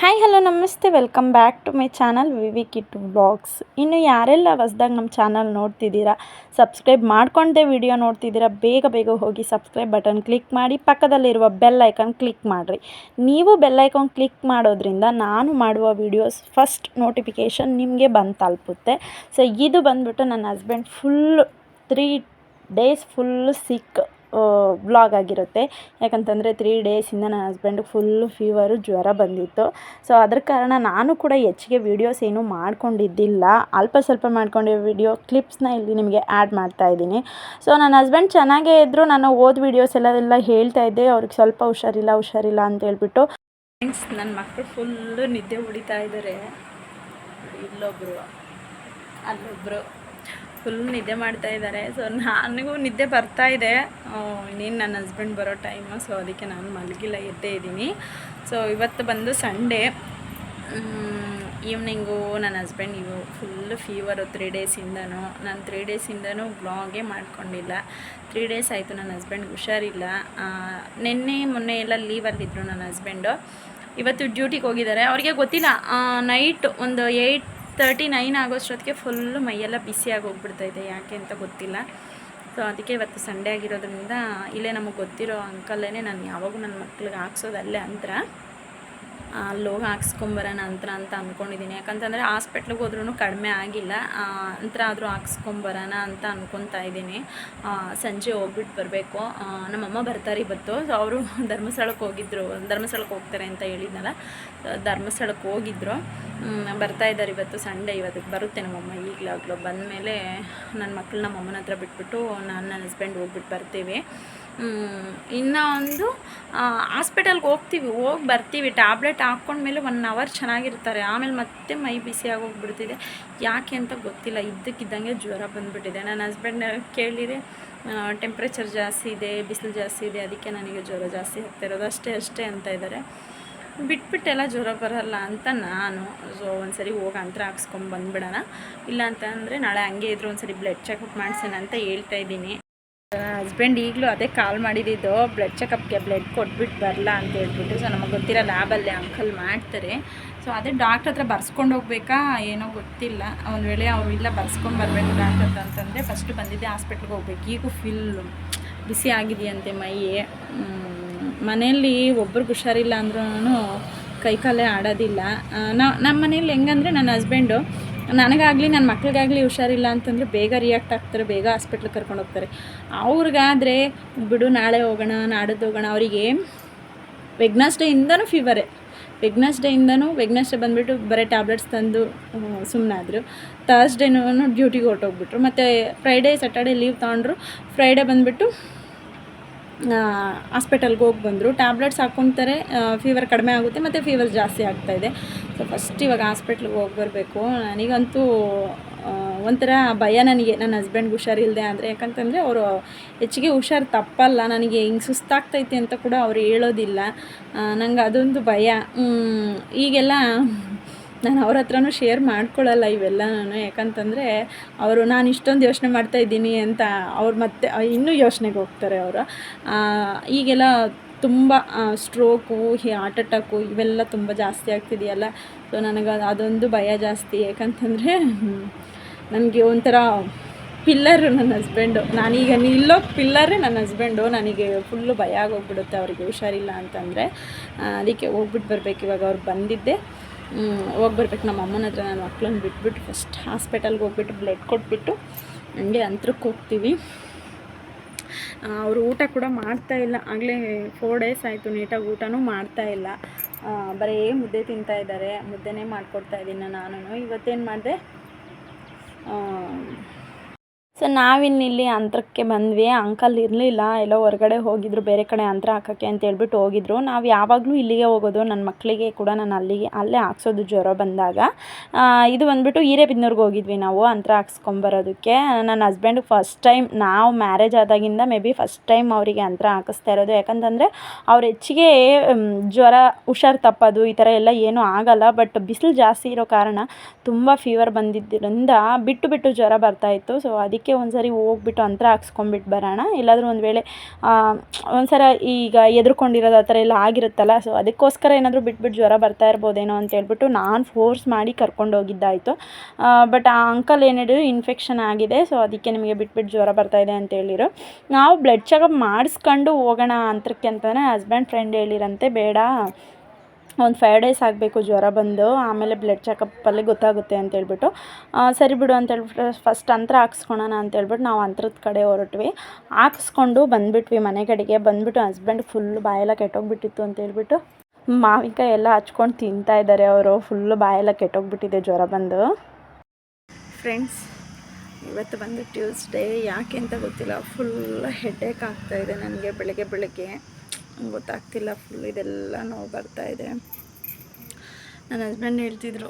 Hi hello ನಮಸ್ತೆ, welcome back to my channel VV kit vlogs. ಇನ್ನು ಯಾರೆಲ್ಲ ಹೊಸ್ದಾಗಿ ನಮ್ಮ ಚಾನಲ್ ನೋಡ್ತಿದ್ದೀರಾ, ಸಬ್ಸ್ಕ್ರೈಬ್ ಮಾಡ್ಕೊಂಡೆ ವಿಡಿಯೋ ನೋಡ್ತಿದ್ದೀರಾ, ಬೇಗ ಹೋಗಿ ಸಬ್ಸ್ಕ್ರೈಬ್ ಬಟನ್ ಕ್ಲಿಕ್ ಮಾಡಿ, ಪಕ್ಕದಲ್ಲಿರುವ ಬೆಲ್ ಐಕಾನ್ ಕ್ಲಿಕ್ ಮಾಡಿರಿ. ನೀವು ಬೆಲ್ ಐಕಾನ್ ಕ್ಲಿಕ್ ಮಾಡೋದ್ರಿಂದ ನಾನು ಮಾಡುವ ವಿಡಿಯೋಸ್ ಫಸ್ಟ್ ನೋಟಿಫಿಕೇಷನ್ ನಿಮಗೆ ಬಂದು ತಲುಪುತ್ತೆ. ಸೊ ಇದು ಬಂದುಬಿಟ್ಟು ನನ್ನ ಹಸ್ಬೆಂಡ್ ಫುಲ್ 3 days ಫುಲ್ಲು ಸಿಕ್ ವ್ಲಾಗ್ ಆಗಿರುತ್ತೆ. ಯಾಕಂತಂದರೆ 3 daysಯಿಂದ ನನ್ನ ಹಸ್ಬೆಂಡಿಗೆ ಫುಲ್ಲು ಫೀವರು, ಜ್ವರ ಬಂದಿತ್ತು. ಸೊ ಅದ್ರ ಕಾರಣ ನಾನು ಕೂಡ ಹೆಚ್ಚಿಗೆ ವೀಡಿಯೋಸ್ ಏನೂ ಮಾಡ್ಕೊಂಡಿದ್ದಿಲ್ಲ, ಅಲ್ಪ ಮಾಡ್ಕೊಂಡಿರೋ ವಿಡಿಯೋ ಕ್ಲಿಪ್ಸ್ನ ಇಲ್ಲಿ ನಿಮಗೆ ಆ್ಯಡ್ ಮಾಡ್ತಾಯಿದ್ದೀನಿ. ಸೊ ನನ್ನ ಹಸ್ಬೆಂಡ್ ಚೆನ್ನಾಗೇ ಇದ್ದರು. ನಾನು ಓದ್ ವೀಡಿಯೋಸ್ ಎಲ್ಲ ಹೇಳ್ತಾ ಇದ್ದೆ. ಅವ್ರಿಗೆ ಸ್ವಲ್ಪ ಹುಷಾರಿಲ್ಲ ಅಂತ ಹೇಳ್ಬಿಟ್ಟು. ಫ್ರೆಂಡ್ಸ್, ನನ್ನ ಮಕ್ಕಳು ಫುಲ್ಲು ನಿದ್ದೆ ಹೊಡಿತಾ ಇದ್ದಾರೆ. ಇಲ್ಲೊಬ್ಬರು ಅಲ್ಲೊಬ್ಬರು ಫುಲ್ ನಿದ್ದೆ ಮಾಡ್ತಾ ಇದ್ದಾರೆ. ಸೊ ನನಗೂ ನಿದ್ದೆ ಬರ್ತಾ ಇದೆ. ಇನ್ನೇನು ನನ್ನ ಹಸ್ಬೆಂಡ್ ಬರೋ ಟೈಮು. ಸೊ ಅದಕ್ಕೆ ನಾನು ಮಲಗಿಲ್ಲ, ಎದ್ದೇ ಇದ್ದೀನಿ. ಸೊ ಇವತ್ತು ಬಂದು ಸಂಡೇ ಈವ್ನಿಂಗು. ನನ್ನ ಹಸ್ಬೆಂಡ್ ಫುಲ್ಲು ಫೀವರು 3 daysಯಿಂದನೂ. ನಾನು 3 daysಯಿಂದನೂ ವ್ಲಾಗೇ ಮಾಡ್ಕೊಂಡಿಲ್ಲ. 3 days ಆಯಿತು ನನ್ನ ಹಸ್ಬೆಂಡ್ಗೆ ಹುಷಾರಿಲ್ಲ. ನಿನ್ನೆ ಮೊನ್ನೆ ಎಲ್ಲ ಲೀವಲ್ಲಿದ್ದರು ನನ್ನ ಹಸ್ಬೆಂಡು. ಇವತ್ತು ಡ್ಯೂಟಿಗೆ ಹೋಗಿದ್ದಾರೆ. ಅವ್ರಿಗೆ ಗೊತ್ತಿಲ್ಲ, ನೈಟ್ ಒಂದು 8:39 ಆಗೋಷ್ಟೊತ್ತಿಗೆ ಫುಲ್ಲು ಮೈಯೆಲ್ಲ ಬಿಸಿಯಾಗಿ ಹೋಗ್ಬಿಡ್ತಾಯಿದೆ, ಯಾಕೆ ಅಂತ ಗೊತ್ತಿಲ್ಲ. ಸೊ ಅದಕ್ಕೆ ಇವತ್ತು ಸಂಡೇ ಆಗಿರೋದ್ರಿಂದ ಇಲ್ಲೇ ನಮಗೆ ಗೊತ್ತಿರೋ ಅಂಕಲ್ಲೇ ನಾನು ಯಾವಾಗೂ ನನ್ನ ಮಕ್ಳಿಗೆ ಹಾಕ್ಸೋದು ಅಲ್ಲೇ ಅಂತರ. ಅಲ್ಲೋಗಿ ಹಾಕ್ಸ್ಕೊಂಬರೋಣ ಅಂತ ಅಂದ್ಕೊಂಡಿದ್ದೀನಿ. ಯಾಕಂತಂದರೆ ಹಾಸ್ಪಿಟ್ಲಿಗೆ ಹೋದ್ರೂ ಕಡಿಮೆ ಆಗಿಲ್ಲ. ಅಂತರ ಆದರೂ ಹಾಕ್ಸ್ಕೊಂಬರೋಣ ಅಂತ ಅಂದ್ಕೊತಾ ಇದ್ದೀನಿ. ಸಂಜೆ ಹೋಗ್ಬಿಟ್ಟು ಬರಬೇಕು. ನಮ್ಮಮ್ಮ ಬರ್ತಾರೆ ಇವತ್ತು. ಸೊ ಅವರು ಧರ್ಮಸ್ಥಳಕ್ಕೆ ಹೋಗ್ತಾರೆ ಅಂತ ಹೇಳಿದ್ನಲ್ಲ. ಧರ್ಮಸ್ಥಳಕ್ಕೆ ಹೋಗಿದ್ರು, ಬರ್ತಾ ಇದ್ದಾರೆ ಇವತ್ತು ಸಂಡೇ. ಇವತ್ತಿಗೆ ಬರುತ್ತೆ ನಮ್ಮಮ್ಮ. ಈಗಲಾಗಲೂ ಬಂದಮೇಲೆ ನನ್ನ ಮಕ್ಕಳು ನಮ್ಮಮ್ಮನ ಹತ್ರ ಬಿಟ್ಬಿಟ್ಟು ನನ್ನ ಹಸ್ಬೆಂಡ್ ಹೋಗ್ಬಿಟ್ಟು ಬರ್ತೀವಿ. ಇನ್ನು ಒಂದು ಹಾಸ್ಪಿಟಲ್ಗೆ ಹೋಗಿ ಬರ್ತೀವಿ. ಟ್ಯಾಬ್ಲೆಟ್ ಹಾಕ್ಕೊಂಡ್ಮೇಲೆ 1 hour ಚೆನ್ನಾಗಿರ್ತಾರೆ. ಆಮೇಲೆ ಮತ್ತೆ ಮೈ ಬಿಸಿಯಾಗಿ ಹೋಗ್ಬಿಡ್ತಿದೆ, ಯಾಕೆ ಅಂತ ಗೊತ್ತಿಲ್ಲ. ಇದ್ದಕ್ಕಿದ್ದಂಗೆ ಜ್ವರ ಬಂದುಬಿಟ್ಟಿದೆ. ನನ್ನ ಹಸ್ಬೆಂಡ್ ಕೇಳಿದರೆ ಟೆಂಪ್ರೇಚರ್ ಜಾಸ್ತಿ ಇದೆ, ಬಿಸಿಲು ಜಾಸ್ತಿ ಇದೆ, ಅದಕ್ಕೆ ನನಗೆ ಜ್ವರ ಜಾಸ್ತಿ ಆಗ್ತಾಯಿರೋದು ಅಷ್ಟೇ ಅಂತ ಇದ್ದಾರೆ. ಬಿಟ್ಬಿಟ್ಟೆಲ್ಲ ಜ್ವರ ಬರಲ್ಲ ಅಂತ ನಾನು. ಸೊ ಒಂದ್ಸರಿ ಹೋಗಿ ಅಂತರ ಹಾಕ್ಸ್ಕೊಂಡು ಬಂದುಬಿಡೋಣ. ಇಲ್ಲ ಅಂತ ಅಂದರೆ ನಾಳೆ ಹಂಗೆ ಇದ್ದರೂ ಒಂದ್ಸರಿ ಬ್ಲಡ್ ಚೆಕಪ್ ಮಾಡಿಸೋಣ ಅಂತ ಹೇಳ್ತಾ ಇದ್ದೀನಿ. ಹಸ್ಬೆಂಡ್ ಈಗಲೂ ಅದೇ ಕಾಲ್ ಮಾಡಿದ್ದು, ಬ್ಲಡ್ ಚೆಕಪ್ಗೆ ಬ್ಲಡ್ ಕೊಟ್ಬಿಟ್ಟು ಬರಲ್ಲ ಅಂತ ಹೇಳ್ಬಿಟ್ಟು. ಸೊ ನಮಗೆ ಗೊತ್ತಿರೋ ಲ್ಯಾಬಲ್ಲಿ ಅಂಕಲ್ ಮಾಡ್ತಾರೆ. ಸೊ ಅದೇ ಡಾಕ್ಟ್ರ್ ಹತ್ರ ಬರ್ಸ್ಕೊಂಡು ಹೋಗ್ಬೇಕಾ ಏನೋ ಗೊತ್ತಿಲ್ಲ. ಒಂದು ವೇಳೆ ಅವರು ಇಲ್ಲ ಬರ್ಸ್ಕೊಂಡು ಬರಬೇಕು ಡಾಕ್ಟ್ರ್ ಹತ್ರ ಅಂತಂದರೆ ಫಸ್ಟು ಬಂದಿದ್ದೆ ಹಾಸ್ಪಿಟ್ಲಿಗೆ ಹೋಗ್ಬೇಕು. ಈಗೂ ಫುಲ್ಲು ಬಿಸಿ ಆಗಿದೆಯಂತೆ ಮೈ. ಮನೆಯಲ್ಲಿ ಒಬ್ರಿಗೆ ಹುಷಾರಿಲ್ಲ ಅಂದ್ರೂ ಕೈಕಾಲೇ ಆಡೋದಿಲ್ಲ. ನಮ್ಮ ಮನೇಲಿ ಹೆಂಗಂದರೆ ನನ್ನ ಹಸ್ಬೆಂಡು ನನಗಾಗಲಿ ನನ್ನ ಮಕ್ಳಿಗಾಗಲಿ ಹುಷಾರಿಲ್ಲ ಅಂತಂದರೆ ಬೇಗ ರಿಯಾಕ್ಟ್ ಆಗ್ತಾರೆ, ಬೇಗ ಹಾಸ್ಪಿಟ್ಲಿಗೆ ಕರ್ಕೊಂಡು ಹೋಗ್ತಾರೆ. ಅವ್ರಿಗಾದರೆ ಬಿಡು ನಾಳೆ ಹೋಗೋಣ ನಾಡಿದ್ದು ಹೋಗೋಣ. ಅವರಿಗೆ ವೆಡ್ನಸ್ಡೇಯಿಂದನೂ ಫೀವರೇ. ವೆಡ್ನಸ್ಡೇ ಬಂದುಬಿಟ್ಟು ಬರೀ ಟ್ಯಾಬ್ಲೆಟ್ಸ್ ತಂದು ಸುಮ್ಮನಾದರು. ಥರ್ಸ್ಡೇನೂ ಡ್ಯೂಟಿಗೆ ಹೊರಟೋಗ್ಬಿಟ್ರು. ಮತ್ತು ಫ್ರೈಡೇ ಸ್ಯಾಟರ್ಡೇ ಲೀವ್ ತೊಗೊಂಡ್ರು. ಫ್ರೈಡೇ ಬಂದುಬಿಟ್ಟು ಹಾಸ್ಪಿಟಲ್ಗೆ ಹೋಗಿ ಬಂದರು. ಟ್ಯಾಬ್ಲೆಟ್ಸ್ ಹಾಕ್ಕೊತಾರೆ, ಫೀವರ್ ಕಡಿಮೆ ಆಗುತ್ತೆ, ಮತ್ತು ಫೀವರ್ ಜಾಸ್ತಿ ಆಗ್ತಾಯಿದೆ. ಸೊ ಫಸ್ಟ್ ಇವಾಗ ಹಾಸ್ಪಿಟ್ಲಿಗೆ ಹೋಗಿ ಬರಬೇಕು. ನನಗಂತೂ ಒಂಥರ ಭಯ ನನಗೆ, ನನ್ನ ಹಸ್ಬೆಂಡ್ಗೆ ಹುಷಾರಿಲ್ಲದೆ ಅಂದರೆ. ಯಾಕಂತಂದರೆ ಅವರು ಹೆಚ್ಚಿಗೆ ಹುಷಾರು ತಪ್ಪಲ್ಲ. ನನಗೆ ಹಿಂಗೆ ಸುಸ್ತಾಗ್ತೈತೆ ಅಂತ ಕೂಡ ಅವರು ಹೇಳೋದಿಲ್ಲ. ನಂಗೆ ಅದೊಂದು ಭಯ. ಈಗೆಲ್ಲ ನಾನು ಅವ್ರ ಹತ್ರನೂ ಶೇರ್ ಮಾಡ್ಕೊಳ್ಳಲ್ಲ ಇವೆಲ್ಲ ನಾನು. ಯಾಕಂತಂದರೆ ಅವರು ನಾನು ಇಷ್ಟೊಂದು ಯೋಚನೆ ಮಾಡ್ತಾಯಿದ್ದೀನಿ ಅಂತ ಅವ್ರು ಮತ್ತೆ ಇನ್ನೂ ಯೋಚನೆಗೆ ಹೋಗ್ತಾರೆ ಅವರು. ಈಗೆಲ್ಲ ತುಂಬ ಸ್ಟ್ರೋಕು, ಹಾರ್ಟ್ ಅಟ್ಯಾಕು ಇವೆಲ್ಲ ತುಂಬ ಜಾಸ್ತಿ ಆಗ್ತಿದೆಯಲ್ಲ. ಸೊ ನನಗೆ ಅದೊಂದು ಭಯ ಜಾಸ್ತಿ. ಯಾಕಂತಂದರೆ ನನಗೆ ಒಂಥರ ಪಿಲ್ಲರು ನನ್ನ ಹಸ್ಬೆಂಡು. ನಾನೀಗ ನಿಲ್ಲೋ ಪಿಲ್ಲರೇ ನನ್ನ ಹಸ್ಬೆಂಡು. ನನಗೆ ಫುಲ್ಲು ಭಯ ಆಗೋಗ್ಬಿಡುತ್ತೆ ಅವರಿಗೆ ಹುಷಾರಿಲ್ಲ ಅಂತಂದರೆ. ಅದಕ್ಕೆ ಹೋಗ್ಬಿಟ್ಟು ಬರಬೇಕು. ಇವಾಗ ಅವ್ರು ಬಂದಿದ್ದೆ, ಹೋಗಿ ಬರ್ಬೇಕು ನಮ್ಮ ಅಮ್ಮನ ಹತ್ರ. ನನ್ನ ಮಕ್ಕಳನ್ನ ಬಿಟ್ಬಿಟ್ಟು ಫಸ್ಟ್ ಹಾಸ್ಪಿಟಲ್ಗೆ ಹೋಗ್ಬಿಟ್ಟು ಬ್ಲಡ್ ಕೊಟ್ಬಿಟ್ಟು ಹಂಗೆ ಅಂತರಕ್ಕೆ ಹೋಗ್ತೀವಿ. ಅವರು ಊಟ ಕೂಡ ಮಾಡ್ತಾಯಿಲ್ಲ. ಆಗಲೇ 4 days ಆಯಿತು, ನೀಟಾಗಿ ಊಟನೂ ಮಾಡ್ತಾಯಿಲ್ಲ. ಬರೀ ಮುದ್ದೆ ತಿಂತಾಯಿದ್ದಾರೆ. ಮುದ್ದೆನೇ ಮಾಡಿಕೊಡ್ತಾಯಿದ್ದೀನಿ ನಾನು. ಇವತ್ತೇನು ಮಾಡಿದೆ, ಸೊ ನಾವಿನ್ನಿಲ್ಲಿ ಅಂತರಕ್ಕೆ ಬಂದ್ವಿ. ಅಂಕಲ್ ಇರಲಿಲ್ಲ, ಎಲ್ಲೋ ಹೊರಗಡೆ ಹೋಗಿದ್ರು, ಬೇರೆ ಕಡೆ ಅಂತರ ಹಾಕೋಕ್ಕೆ ಅಂತ ಹೇಳ್ಬಿಟ್ಟು ಹೋಗಿದ್ರು. ನಾವು ಯಾವಾಗಲೂ ಇಲ್ಲಿಗೆ ಹೋಗೋದು. ನನ್ನ ಮಕ್ಕಳಿಗೆ ಕೂಡ ನಾನು ಅಲ್ಲೇ ಹಾಕ್ಸೋದು ಜ್ವರ ಬಂದಾಗ. ಇದು ಬಂದುಬಿಟ್ಟು ಹಿರೇಬಿದನೂರ್ಗೆ ಹೋಗಿದ್ವಿ ನಾವು ಅಂತರ ಹಾಕ್ಸ್ಕೊಂಬರೋದಕ್ಕೆ. ನನ್ನ ಹಸ್ಬೆಂಡ್ ಫಸ್ಟ್ ಟೈಮ್, ನಾವು ಮ್ಯಾರೇಜ್ ಆದಾಗಿಂದ ಫಸ್ಟ್ ಟೈಮ್ ಅವರಿಗೆ ಅಂತರ ಹಾಕಿಸ್ತಾ ಇರೋದು. ಯಾಕಂತಂದರೆ ಅವ್ರು ಹೆಚ್ಚಿಗೆ ಜ್ವರ, ಹುಷಾರು ತಪ್ಪೋದು ಈ ಥರ ಎಲ್ಲ ಏನೂ ಆಗಲ್ಲ. ಬಟ್ ಬಿಸಿಲು ಜಾಸ್ತಿ ಇರೋ ಕಾರಣ ತುಂಬ ಫೀವರ್ ಬಂದಿದ್ದರಿಂದ ಬಿಟ್ಟು ಜ್ವರ ಬರ್ತಾಯಿತ್ತು. ಸೊ ಅದಕ್ಕೆ ಅದಕ್ಕೆ ಒಂದು ಸಾರಿ ಹೋಗ್ಬಿಟ್ಟು ಅಂತರ ಹಾಕ್ಸ್ಕೊಂಬಿಟ್ಟು ಬರೋಣ. ಎಲ್ಲಾದರೂ ಒಂದು ವೇಳೆ ಒಂದ್ಸಲ ಈಗ ಎದ್ರುಕೊಂಡಿರೋದು ಆ ಥರ ಎಲ್ಲ ಆಗಿರುತ್ತಲ್ಲ, ಸೊ ಅದಕ್ಕೋಸ್ಕರ ಏನಾದರೂ ಬಿಟ್ಬಿಟ್ಟು ಜ್ವರ ಬರ್ತಾ ಇರ್ಬೋದೇನೋ ಅಂತ ಹೇಳ್ಬಿಟ್ಟು ನಾನು ಫೋರ್ಸ್ ಮಾಡಿ ಕರ್ಕೊಂಡೋಗಿದ್ದಾಯಿತು. ಬಟ್ ಆ ಅಂಕಲ್ ಏನು ಹೇಳಿದ್ರು, ಇನ್ಫೆಕ್ಷನ್ ಆಗಿದೆ, ಸೊ ಅದಕ್ಕೆ ನಿಮಗೆ ಬಿಟ್ಬಿಟ್ಟು ಜ್ವರ ಬರ್ತಾಯಿದೆ ಅಂತ ಹೇಳಿರು. ನಾವು ಬ್ಲಡ್ ಚೆಕಪ್ ಮಾಡಿಸ್ಕೊಂಡು ಹೋಗೋಣ ಅಂತರಕ್ಕೆ ಅಂತಲೇ ಹಸ್ಬೆಂಡ್ ಫ್ರೆಂಡ್ ಹೇಳಿರಂತೆ, ಬೇಡ ಒಂದು 5 ಡೇಸ್ ಆಗಬೇಕು ಜ್ವರ ಬಂದು, ಆಮೇಲೆ ಬ್ಲಡ್ ಚೆಕಪ್ಪಲ್ಲಿ ಗೊತ್ತಾಗುತ್ತೆ ಅಂತ ಹೇಳ್ಬಿಟ್ಟು, ಸರಿ ಬಿಡು ಅಂತ ಹೇಳ್ಬಿಟ್ಟು ಫಸ್ಟ್ ಅಂತರ ಹಾಕ್ಸ್ಕೊಳೋಣ ಅಂತ ಹೇಳ್ಬಿಟ್ಟು ನಾವು ಅಂತರದ ಕಡೆ ಹೊರಟ್ವಿ. ಹಾಕ್ಸ್ಕೊಂಡು ಬಂದುಬಿಟ್ವಿ ಮನೆ ಕಡೆಗೆ. ಬಂದುಬಿಟ್ಟು ಹಸ್ಬೆಂಡ್ ಫುಲ್ಲು ಬಾಯೆಲ್ಲ ಕೆಟ್ಟೋಗ್ಬಿಟ್ಟಿತ್ತು ಅಂತ ಹೇಳ್ಬಿಟ್ಟು ಮಾವಿನಕಾಯಿ ಎಲ್ಲ ಹಚ್ಕೊಂಡು ತಿಂತಾ ಇದ್ದಾರೆ ಅವರು. ಫುಲ್ಲು ಬಾಯೆಲ್ಲ ಕೆಟ್ಟೋಗ್ಬಿಟ್ಟಿದೆ ಜ್ವರ ಬಂದು. ಫ್ರೆಂಡ್ಸ್, ಇವತ್ತು ಬಂದು ಟ್ಯೂಸ್ಡೇ, ಯಾಕೆ ಅಂತ ಗೊತ್ತಿಲ್ಲ, ಫುಲ್ ಹೆಡ್ಏಕ್ ಆಗ್ತಾಯಿದೆ ನನಗೆ. ಬೆಳಗ್ಗೆ ಗೊತ್ತಾಗ್ತಿಲ್ಲ, ಫುಲ್ ಇದೆಲ್ಲ ನೋವು ಬರ್ತಾಯಿದೆ. ನನ್ನ ಹಸ್ಬೆಂಡ್ ಹೇಳ್ತಿದ್ರು,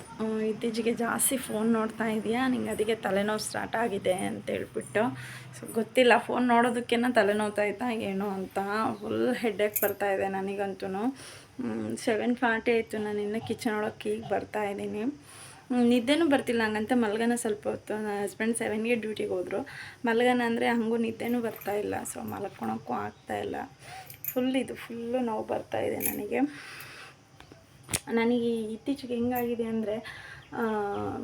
ಇತ್ತೀಚೆಗೆ ಜಾಸ್ತಿ ಫೋನ್ ನೋಡ್ತಾ ಇದೆಯಾ, ನಿಂಗೆ ಅದಕ್ಕೆ ತಲೆನೋವು ಸ್ಟಾರ್ಟ್ ಆಗಿದೆ ಅಂತ ಹೇಳ್ಬಿಟ್ಟು. ಸೊ ಗೊತ್ತಿಲ್ಲ, ಫೋನ್ ನೋಡೋದಕ್ಕೇನ ತಲೆನೋವ್ತಾಯ್ತಾ ಏನೋ ಅಂತ. ಫುಲ್ ಹೆಡ್ಏಕ್ ಬರ್ತಾಯಿದೆ ನನಗಂತೂ. 7:40 ಆಯಿತು, ನಾನು ಇನ್ನೂ ಕಿಚನ್ ಒಳಗೆ ಈಗ ಬರ್ತಾಯಿದ್ದೀನಿ. ನಿದ್ದೆನೂ ಬರ್ತಿಲ್ಲ ಹಂಗಂತ ಮಲ್ಗನ ಸ್ವಲ್ಪ ಹೊತ್ತು. ನನ್ನ ಹಸ್ಬೆಂಡ್ 7ಗೆ ಡ್ಯೂಟಿಗೆ ಹೋದರು. ಮಲ್ಗನ ಅಂದರೆ ಹಂಗೂ ನಿದ್ದೆನೂ ಬರ್ತಾಯಿಲ್ಲ, ಸೊ ಮಲ್ಕೊಳಕ್ಕೂ ಆಗ್ತಾಯಿಲ್ಲ. ಫುಲ್ಲು ನೋವು ಬರ್ತಾಯಿದೆ ನನಗೆ. ನನಗೆ ಇತ್ತೀಚೆಗೆ ಹೆಂಗಾಗಿದೆ ಅಂದರೆ,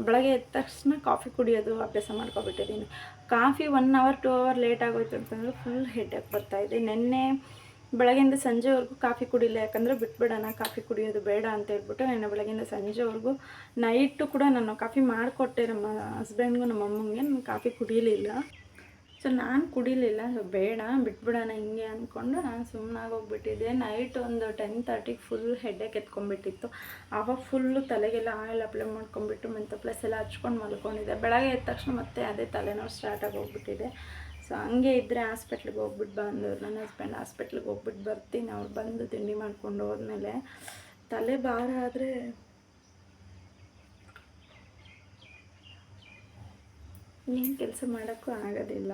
ಬೆಳಗ್ಗೆ ಎದ್ದ ತಕ್ಷಣ ಕಾಫಿ ಕುಡಿಯೋದು ಅಭ್ಯಾಸ ಮಾಡ್ಕೊಬಿಟ್ಟಿದ್ದೀನಿ. ಕಾಫಿ 1 ಅವರ್ 2 ಅವರ್ ಲೇಟ್ ಆಗೋಯ್ತು ಅಂತಂದರೆ ಫುಲ್ ಹೆಡ್ಏಕ್ ಬರ್ತಾಯಿದೆ. ನೆನ್ನೆ ಬೆಳಗ್ಗೆಯಿಂದ ಸಂಜೆವರೆಗೂ ಕಾಫಿ ಕುಡಿಲ್ಲ, ಯಾಕಂದರೆ ಬಿಟ್ಬಿಡೋಣ ಕಾಫಿ ಕುಡಿಯೋದು ಬೇಡ ಅಂತ ಹೇಳ್ಬಿಟ್ಟು ನೆನ್ನೆ ಬೆಳಗ್ಗೆಯಿಂದ ಸಂಜೆವರೆಗೂ ನೈಟು ಕೂಡ ನಾನು ಕಾಫಿ ಮಾಡಿಕೊಟ್ಟೆ ನಮ್ಮ ಹಸ್ಬೆಂಡ್ಗೂ ನಮ್ಮ ಅಮ್ಮಂಗೆ. ನಾನು ಕಾಫಿ ಕುಡಿಯಲಿಲ್ಲ, ಸೊ ನಾನು ಕುಡಿಲಿಲ್ಲ. ಸೊ ಬೇಡ ಬಿಟ್ಬಿಡೋಣ ಹಿಂಗೆ ಅಂದ್ಕೊಂಡು ನಾನು ಸುಮ್ಮನಾಗೋಗ್ಬಿಟ್ಟಿದ್ದೆ. ನೈಟ್ ಒಂದು 10:30ಗೆ ಫುಲ್ ಹೆಡ್ಡೇಕ್ ಎತ್ಕೊಂಡ್ಬಿಟ್ಟಿತ್ತು. ಆವಾಗ ಫುಲ್ಲು ತಲೆಗೆಲ್ಲ ಆಯಿಲ್ ಅಪ್ಲೈ ಮಾಡ್ಕೊಂಡ್ಬಿಟ್ಟು ಮೆಂತ ಪ್ಲಸ್ ಎಲ್ಲ ಹಚ್ಕೊಂಡು ಮಲ್ಕೊಂಡಿದ್ದೆ. ಬೆಳಗ್ಗೆ ಎದ್ದ ತಕ್ಷಣ ಮತ್ತೆ ಅದೇ ತಲೆನೋವು ಸ್ಟಾರ್ಟ್ ಆಗೋಗ್ಬಿಟ್ಟಿದೆ. ಸೊ ಹಂಗೆ ಇದ್ದರೆ ಹಾಸ್ಪಿಟ್ಲಿಗೆ ಹೋಗ್ಬಿಟ್ಟು ಬಂದವ್ರು ನನ್ನ ಹಸ್ಬೆಂಡ್. ಹಾಸ್ಪಿಟ್ಲಿಗೆ ಹೋಗ್ಬಿಟ್ಟು ಬರ್ತೀನಿ, ಅವ್ರು ಬಂದು ತಿಂಡಿ ಮಾಡ್ಕೊಂಡು ಹೋದ್ಮೇಲೆ ತಲೆ ಭಾರ ಆದರೆ ಏನು ಕೆಲಸ ಮಾಡೋಕ್ಕೂ ಆಗೋದಿಲ್ಲ.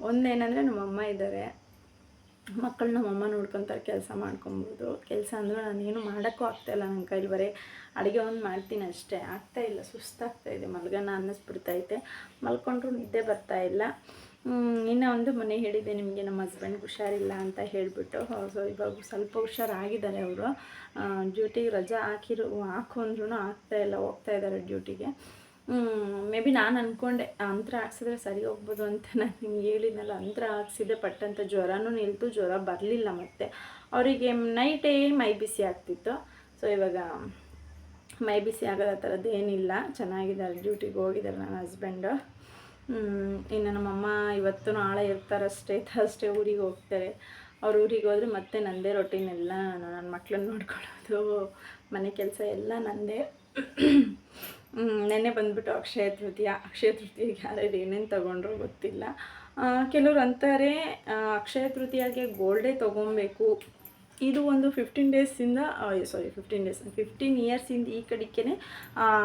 ಒಂದೇನಂದರೆ ನಮ್ಮಮ್ಮ ಇದ್ದಾರೆ, ಮಕ್ಕಳು ನಮ್ಮಮ್ಮ ನೋಡ್ಕೊತಾರೆ, ಕೆಲಸ ಮಾಡ್ಕೊಬೋದು. ಕೆಲಸ ಅಂದರೆ ನಾನೇನು ಮಾಡೋಕ್ಕೂ ಆಗ್ತಾಯಿಲ್ಲ ನನ್ನ ಕೈಲಿ. ಬರೀ ಅಡುಗೆ ಒಂದು ಮಾಡ್ತೀನಿ ಅಷ್ಟೇ, ಆಗ್ತಾಯಿಲ್ಲ, ಸುಸ್ತಾಗ್ತಾಯಿದೆ, ಮಲ್ಗನ ಅನ್ನಿಸ್ಬಿಡ್ತೈತೆ. ಮಲ್ಕೊಂಡ್ರೂ ನಿದ್ದೆ ಬರ್ತಾಯಿಲ್ಲ. ಇನ್ನೂ ಒಂದು ಮನೆ ಹೇಳಿದ್ದೆ ನಿಮಗೆ, ನಮ್ಮ ಹಸ್ಬೆಂಡ್ಗೆ ಹುಷಾರಿಲ್ಲ ಅಂತ ಹೇಳಿಬಿಟ್ಟು. ಸೊ ಇವಾಗ ಸ್ವಲ್ಪ ಹುಷಾರಾಗಿದ್ದಾರೆ ಅವರು. ಡ್ಯೂಟಿಗೆ ರಜಾ ಹಾಕೊಂಡ್ರೂ ಆಗ್ತಾಯಿಲ್ಲ, ಹೋಗ್ತಾಯಿದ್ದಾರೆ ಡ್ಯೂಟಿಗೆ. ಮೇ ಬಿ ನಾನು ಅಂದ್ಕೊಂಡೆ ಅಂತರ ಹಾಕ್ಸಿದ್ರೆ ಸರಿ ಹೋಗ್ಬೋದು ಅಂತ. ನಾನು ನಿಮ್ಗೆ ಹೇಳಿದ್ನಲ್ಲ, ಅಂತರ ಹಾಕ್ಸಿದೆ, ಪಟ್ಟಂತ ಜ್ವರನೂ ನಿಲ್ತು, ಜ್ವರ ಬರಲಿಲ್ಲ. ಮತ್ತು ಅವರಿಗೆ ನೈಟೇ ಮೈ ಬಿಸಿ ಆಗ್ತಿತ್ತು. ಸೊ ಇವಾಗ ಮೈ ಬಿಸಿ ಆಗೋದು ಆ ಥರದ್ದು ಏನಿಲ್ಲ, ಚೆನ್ನಾಗಿದ್ದಾರೆ, ಡ್ಯೂಟಿಗೆ ಹೋಗಿದ್ದಾರೆ ನನ್ನ ಹಸ್ಬೆಂಡು. ಇನ್ನು ನಮ್ಮಮ್ಮ ಇವತ್ತು ನಾಳೆ ಇರ್ತಾರಷ್ಟೇ, ಥರ್ಸ್ಡೇ ಊರಿಗೆ ಹೋಗ್ತಾರೆ. ಅವ್ರು ಊರಿಗೆ ಹೋದರೆ ಮತ್ತೆ ನನ್ನದೇ ರೊಟೀನ್ ಎಲ್ಲ, ನನ್ನ ಮಕ್ಕಳನ್ನ ನೋಡ್ಕೊಳ್ಳೋದು, ಮನೆ ಕೆಲಸ ಎಲ್ಲ ನನ್ನದೇ. ನೆನ್ನೆ ಬಂದುಬಿಟ್ಟು ಅಕ್ಷಯ ತೃತೀಯಗೆ ಯಾರ್ಯಾರು ಏನೇನು ತೊಗೊಂಡ್ರು ಗೊತ್ತಿಲ್ಲ. ಕೆಲವ್ರು ಅಂತಾರೆ ಅಕ್ಷಯ ತೃತೀಯಗೆ ಗೋಲ್ಡೇ ತೊಗೊಬೇಕು. ಇದು ಒಂದು 15 ಡೇಸಿಂದ 15 ಇಯರ್ಸಿಂದ ಈ ಕಡೆಗೆ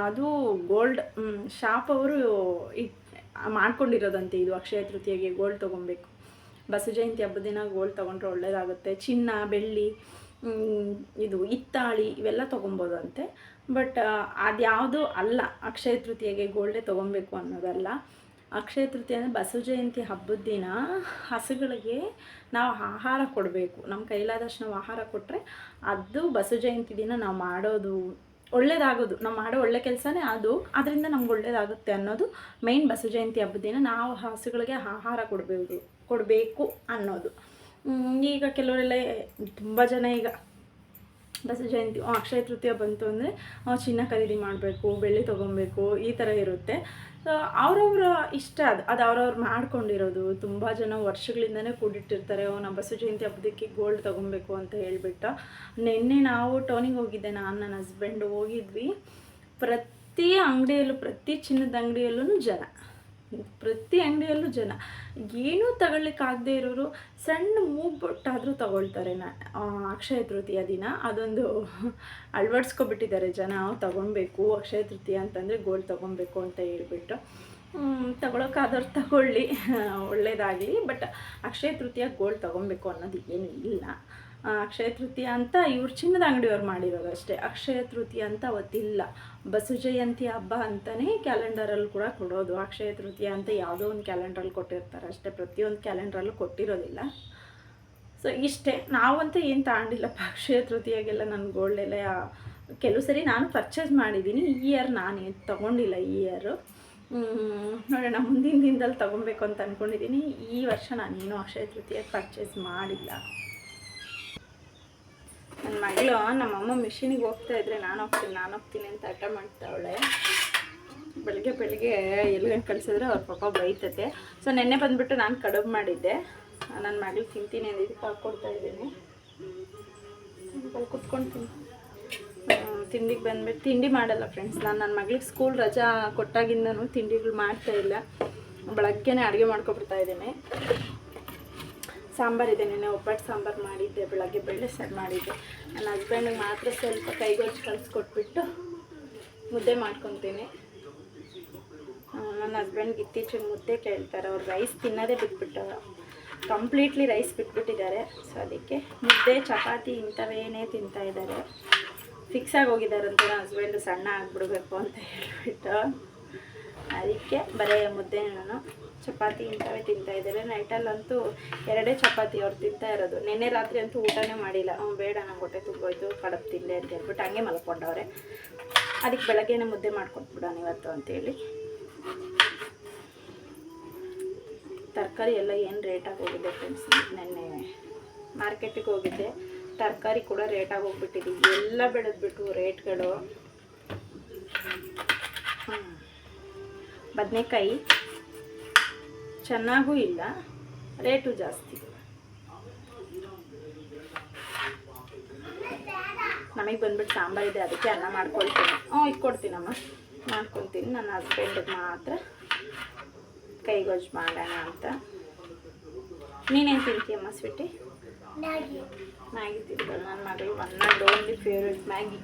ಅದು ಗೋಲ್ಡ್ ಶಾಪ್ ಅವರು ಮಾಡ್ಕೊಂಡಿರೋದಂತೆ. ಇದು ಅಕ್ಷಯ ತೃತೀಯಗೆ ಗೋಲ್ಡ್ ತೊಗೊಬೇಕು. ಬಸವ ಜಯಂತಿ ಹಬ್ಬದ ದಿನ ಗೋಲ್ಡ್ ತೊಗೊಂಡ್ರೆ ಒಳ್ಳೆಯದಾಗುತ್ತೆ. ಚಿನ್ನ, ಬೆಳ್ಳಿ, ಇದು ಹಿತ್ತಾಳಿ ಇವೆಲ್ಲ ತೊಗೊಬೋದು ಅಂತೆ. ಬಟ್ ಅದ್ಯಾವುದು ಅಲ್ಲ, ಅಕ್ಷಯ ತೃತೀಯಗೆ ಗೋಲ್ಡೇ ತೊಗೊಬೇಕು ಅನ್ನೋದಲ್ಲ. ಅಕ್ಷಯ ತೃತೀಯ ಅಂದರೆ ಬಸವ ಜಯಂತಿ ಹಬ್ಬದ ದಿನ ಹಸುಗಳಿಗೆ ನಾವು ಆಹಾರ ಕೊಡಬೇಕು. ನಮ್ಮ ಕೈಲಾದಷ್ಟು ನಾವು ಆಹಾರ ಕೊಟ್ಟರೆ ಅದು ಬಸವ ಜಯಂತಿ ದಿನ ನಾವು ಮಾಡೋದು ಒಳ್ಳೇದಾಗೋದು. ನಾವು ಮಾಡೋ ಒಳ್ಳೆ ಕೆಲಸನೇ ಅದು, ಅದರಿಂದ ನಮ್ಗೆ ಒಳ್ಳೇದಾಗುತ್ತೆ ಅನ್ನೋದು ಮೈನ್. ಬಸವ ಜಯಂತಿ ಹಬ್ಬದ ದಿನ ನಾವು ಹಸುಗಳಿಗೆ ಆಹಾರ ಕೊಡಬೇಕು ಅನ್ನೋದು. ಈಗ ಕೆಲವರೆಲ್ಲ ತುಂಬ ಜನ ಈಗ ಬಸವ ಜಯಂತಿ ಅಕ್ಷಯ ತೃತೀಯ ಬಂತು ಅಂದರೆ ಚಿನ್ನ ಖರೀದಿ ಮಾಡಬೇಕು, ಬೆಳ್ಳಿ ತೊಗೊಬೇಕು, ಈ ಥರ ಇರುತ್ತೆ. ಅವರವ್ರ ಇಷ್ಟ, ಅದು ಅವ್ರವ್ರು ಮಾಡ್ಕೊಂಡಿರೋದು. ತುಂಬ ಜನ ವರ್ಷಗಳಿಂದನೇ ಕೂಡಿಟ್ಟಿರ್ತಾರೆ, ನಾವು ಬಸವ ಜಯಂತಿ ಹಬ್ಬದಕ್ಕೆ ಗೋಲ್ಡ್ ತೊಗೊಬೇಕು ಅಂತ ಹೇಳ್ಬಿಟ್ಟು. ನಿನ್ನೆ ನಾವು ಟೌನಿಗೆ ಹೋಗಿದ್ದೆ, ನಾನು ನನ್ನ ಹಸ್ಬೆಂಡು ಹೋಗಿದ್ವಿ. ಪ್ರತಿ ಅಂಗಡಿಯಲ್ಲೂ, ಪ್ರತಿ ಚಿನ್ನದ ಅಂಗಡಿಯಲ್ಲೂ ಪ್ರತಿ ಅಂಗಡಿಯಲ್ಲೂ ಜನ. ಏನೂ ತಗೊಳ್ಳಿಕ್ಕಾಗದೇ ಇರೋರು ಸಣ್ಣ ಮೂಗ್ಬೊಟ್ಟಾದರೂ ತೊಗೊಳ್ತಾರೆ. ಅಕ್ಷಯ ತೃತೀಯ ದಿನ ಅದೊಂದು ಅಳವಡಿಸ್ಕೊಬಿಟ್ಟಿದ್ದಾರೆ ಜನ. ತೊಗೊಳ್ಬೇಕು ಅಕ್ಷಯ ತೃತೀಯ ಅಂತಂದರೆ ಗೋಲ್ಡ್ ತೊಗೊಬೇಕು ಅಂತ ಹೇಳ್ಬಿಟ್ಟು. ತಗೊಳಕ್ಕಾದವ್ರು ತಗೊಳ್ಳಿ, ಒಳ್ಳೆಯದಾಗಲಿ. ಬಟ್ ಅಕ್ಷಯ ತೃತೀಯ ಗೋಲ್ಡ್ ತೊಗೊಬೇಕು ಅನ್ನೋದು ಏನೂ ಇಲ್ಲ. ಅಕ್ಷಯ ತೃತೀಯ ಅಂತ ಇವ್ರು ಚಿನ್ನದ ಅಂಗಡಿಯವ್ರು ಮಾಡಿರೋದು ಅಷ್ಟೇ. ಅಕ್ಷಯ ತೃತೀಯ ಅಂತ ಅವತ್ತಿಲ್ಲ. ಬಸವ ಜಯಂತಿ ಹಬ್ಬ ಅಂತಲೇ ಕ್ಯಾಲೆಂಡರಲ್ಲಿ ಕೂಡ ಕೊಡೋದು. ಅಕ್ಷಯ ತೃತೀಯ ಅಂತ ಯಾವುದೋ ಒಂದು ಕ್ಯಾಲೆಂಡ್ರಲ್ಲಿ ಕೊಟ್ಟಿರ್ತಾರೆ ಅಷ್ಟೇ, ಪ್ರತಿಯೊಂದು ಕ್ಯಾಲೆಂಡ್ರಲ್ಲೂ ಕೊಟ್ಟಿರೋದಿಲ್ಲ. ಸೊ ಇಷ್ಟೇ. ನಾವಂತೂ ಏನು ತಗೊಂಡಿಲ್ಲಪ್ಪ ಅಕ್ಷಯ ತೃತೀಯಾಗೆಲ್ಲ. ನನ್ನ ಗೋಲ್ಡೆಲ್ಲ ಕೆಲವು ಸರಿ ನಾನು ಪರ್ಚೇಸ್ ಮಾಡಿದ್ದೀನಿ. ಈ ಇಯರ್ ನಾನು ತೊಗೊಂಡಿಲ್ಲ. ಈ ಇಯರು ನೋಡೋಣ, ಮುಂದಿನ ದಿನದಲ್ಲಿ ತೊಗೊಬೇಕು ಅಂತ ಅಂದ್ಕೊಂಡಿದ್ದೀನಿ. ಈ ವರ್ಷ ನಾನೇನು ಅಕ್ಷಯ ತೃತೀಯಕ್ಕೆ ಪರ್ಚೇಸ್ ಮಾಡಿಲ್ಲ. ನನ್ನ ಮಗಳು ನಮ್ಮಮ್ಮ ಮಿಷಿನಿಗೆ ಹೋಗ್ತಾಯಿದ್ರೆ ನಾನು ಹೋಗ್ತೀನಿ ಅಂತ ಹಠ ಮಾಡ್ತಾವಳೆ. ಬೆಳಗ್ಗೆ ಎಲ್ಗಂಡು ಕಳಿಸಿದ್ರೆ ಅವ್ರ ಪಾಪ ಬೈತತೆ. ಸೊ ನೆನ್ನೆ ಬಂದುಬಿಟ್ಟು ನಾನು ಕಡುಬು ಮಾಡಿದ್ದೆ. ನನ್ನ ಮಗಳು ತಿಂತೀನಿ ಅಂತ ಇದಕ್ಕೆ ಹಾಕ್ಕೊಡ್ತಾಯಿದ್ದೀನಿ. ಕುತ್ಕೊಂಡು ತಿಂಡಿಗೆ ಬಂದ್ಬಿಟ್ಟು ತಿಂಡಿ ಮಾಡಲ್ಲ ಫ್ರೆಂಡ್ಸ್. ನಾನು ನನ್ನ ಮಗಳಿಗೆ ಸ್ಕೂಲ್ ರಜಾ ಕೊಟ್ಟಾಗಿಂದನೂ ತಿಂಡಿಗಳು ಮಾಡ್ತಾಯಿಲ್ಲ. ಬೆಳಗ್ಗೆನೇ ಅಡುಗೆ ಮಾಡ್ಕೊಬಿಡ್ತಾಯಿದ್ದೀನಿ. ಸಾಂಬಾರಿದೆ, ನೆನ್ನೆ ಒಬ್ಬಟ್ಟು ಸಾಂಬಾರು ಮಾಡಿದ್ದೆ, ಬೆಳಗ್ಗೆ ಬೇಳೆ ಸಾರು ಮಾಡಿದ್ದೆ. ನನ್ನ ಹಸ್ಬೆಂಡಿಗೆ ಮಾತ್ರ ಸ್ವಲ್ಪ ಕೈಗೊಜ್ಜು ಕಳಿಸ್ಕೊಟ್ಬಿಟ್ಟು ಮುದ್ದೆ ಮಾಡ್ಕೊತೀನಿ. ನನ್ನ ಹಸ್ಬೆಂಡ್ಗೆ ಇತ್ತೀಚೆಗೆ ಮುದ್ದೆ ಕೇಳ್ತಾರೆ. ಅವ್ರು ರೈಸ್ ತಿನ್ನೋದೇ ಬಿಟ್ಬಿಟ್ಟು ಕಂಪ್ಲೀಟ್ಲಿ ರೈಸ್ ಬಿಟ್ಬಿಟ್ಟಿದ್ದಾರೆ. ಸೊ ಅದಕ್ಕೆ ಮುದ್ದೆ ಚಪಾತಿ ಇಂಥವೇನೇ ತಿಂತಾಯಿದ್ದಾರೆ. ಫಿಕ್ಸಾಗಿ ಹೋಗಿದ್ದಾರಂತೆ ನನ್ನ ಹಸ್ಬೆಂಡು ಸಣ್ಣ ಆಗಿಬಿಡ್ಬೇಕು ಅಂತ ಹೇಳ್ಬಿಟ್ಟು. ಅದಕ್ಕೆ ಬರೀ ಮುದ್ದೆ ನಾನು ಚಪಾತಿ ಇಂಥವೇ ತಿಂತಾಯಿದ್ದಾರೆ. ನೈಟಲ್ಲಂತೂ 2 ಚಪಾತಿ ಅವ್ರು ತಿಂತಾ ಇರೋದು. ನೆನ್ನೆ ರಾತ್ರಿ ಅಂತೂ ಊಟನೇ ಮಾಡಿಲ್ಲ. ಬೇಡ ನಂಗೆ ಹೊಟ್ಟೆ ತುಂಬೋಯ್ತು, ಕಡುಬು ತಿಂದೆ ಅಂತ ಹೇಳ್ಬಿಟ್ಟು ಹಂಗೆ ಮಲ್ಕೊಂಡವ್ರೆ. ಅದಕ್ಕೆ ಬೆಳಗ್ಗೆನೇ ಮುದ್ದೆ ಮಾಡ್ಕೊಟ್ಬಿಡೋಣ ಇವತ್ತು ಅಂತೇಳಿ. ತರಕಾರಿ ಎಲ್ಲ ಏನು ರೇಟಾಗಿ ಹೋಗಿದೆ ಫ್ರೆಂಡ್ಸ್. ನೆನ್ನೆ ಮಾರ್ಕೆಟಿಗೆ ಹೋಗಿದ್ದೆ, ತರಕಾರಿ ಕೂಡ ರೇಟಾಗಿ ಹೋಗ್ಬಿಟ್ಟಿದೆ. ಎಲ್ಲ ಬೆಳೆದ್ಬಿಟ್ಟು ರೇಟ್ಗಳು. ಬದನೆಕಾಯಿ ಚೆನ್ನಾಗೂ ಇಲ್ಲ, ರೇಟು ಜಾಸ್ತಿ. ನಮಗೆ ಬಂದ್ಬಿಟ್ಟು ಸಾಂಬಾರಿದೆ, ಅದಕ್ಕೆ ಅನ್ನ ಮಾಡ್ಕೊಳ್ತೀನಿ. ಇಟ್ಕೊಡ್ತೀನಮ್ಮ, ಮಾಡ್ಕೊತೀನಿ. ನನ್ನ ಹಸ್ಬೆಂಡಿಗೆ ಮಾತ್ರ ಕೈಗೊಜ್ಜು ಮಾಡೋಣ ಅಂತ. ನೀನೇನು ತಿಂತೀಯಮ್ಮ ಸ್ವೀಟಿ? ಮ್ಯಾಗಿ ತಿಂತಾಳೆ ನನ್ನ ಮಗಳು. One and only favourite Maggi.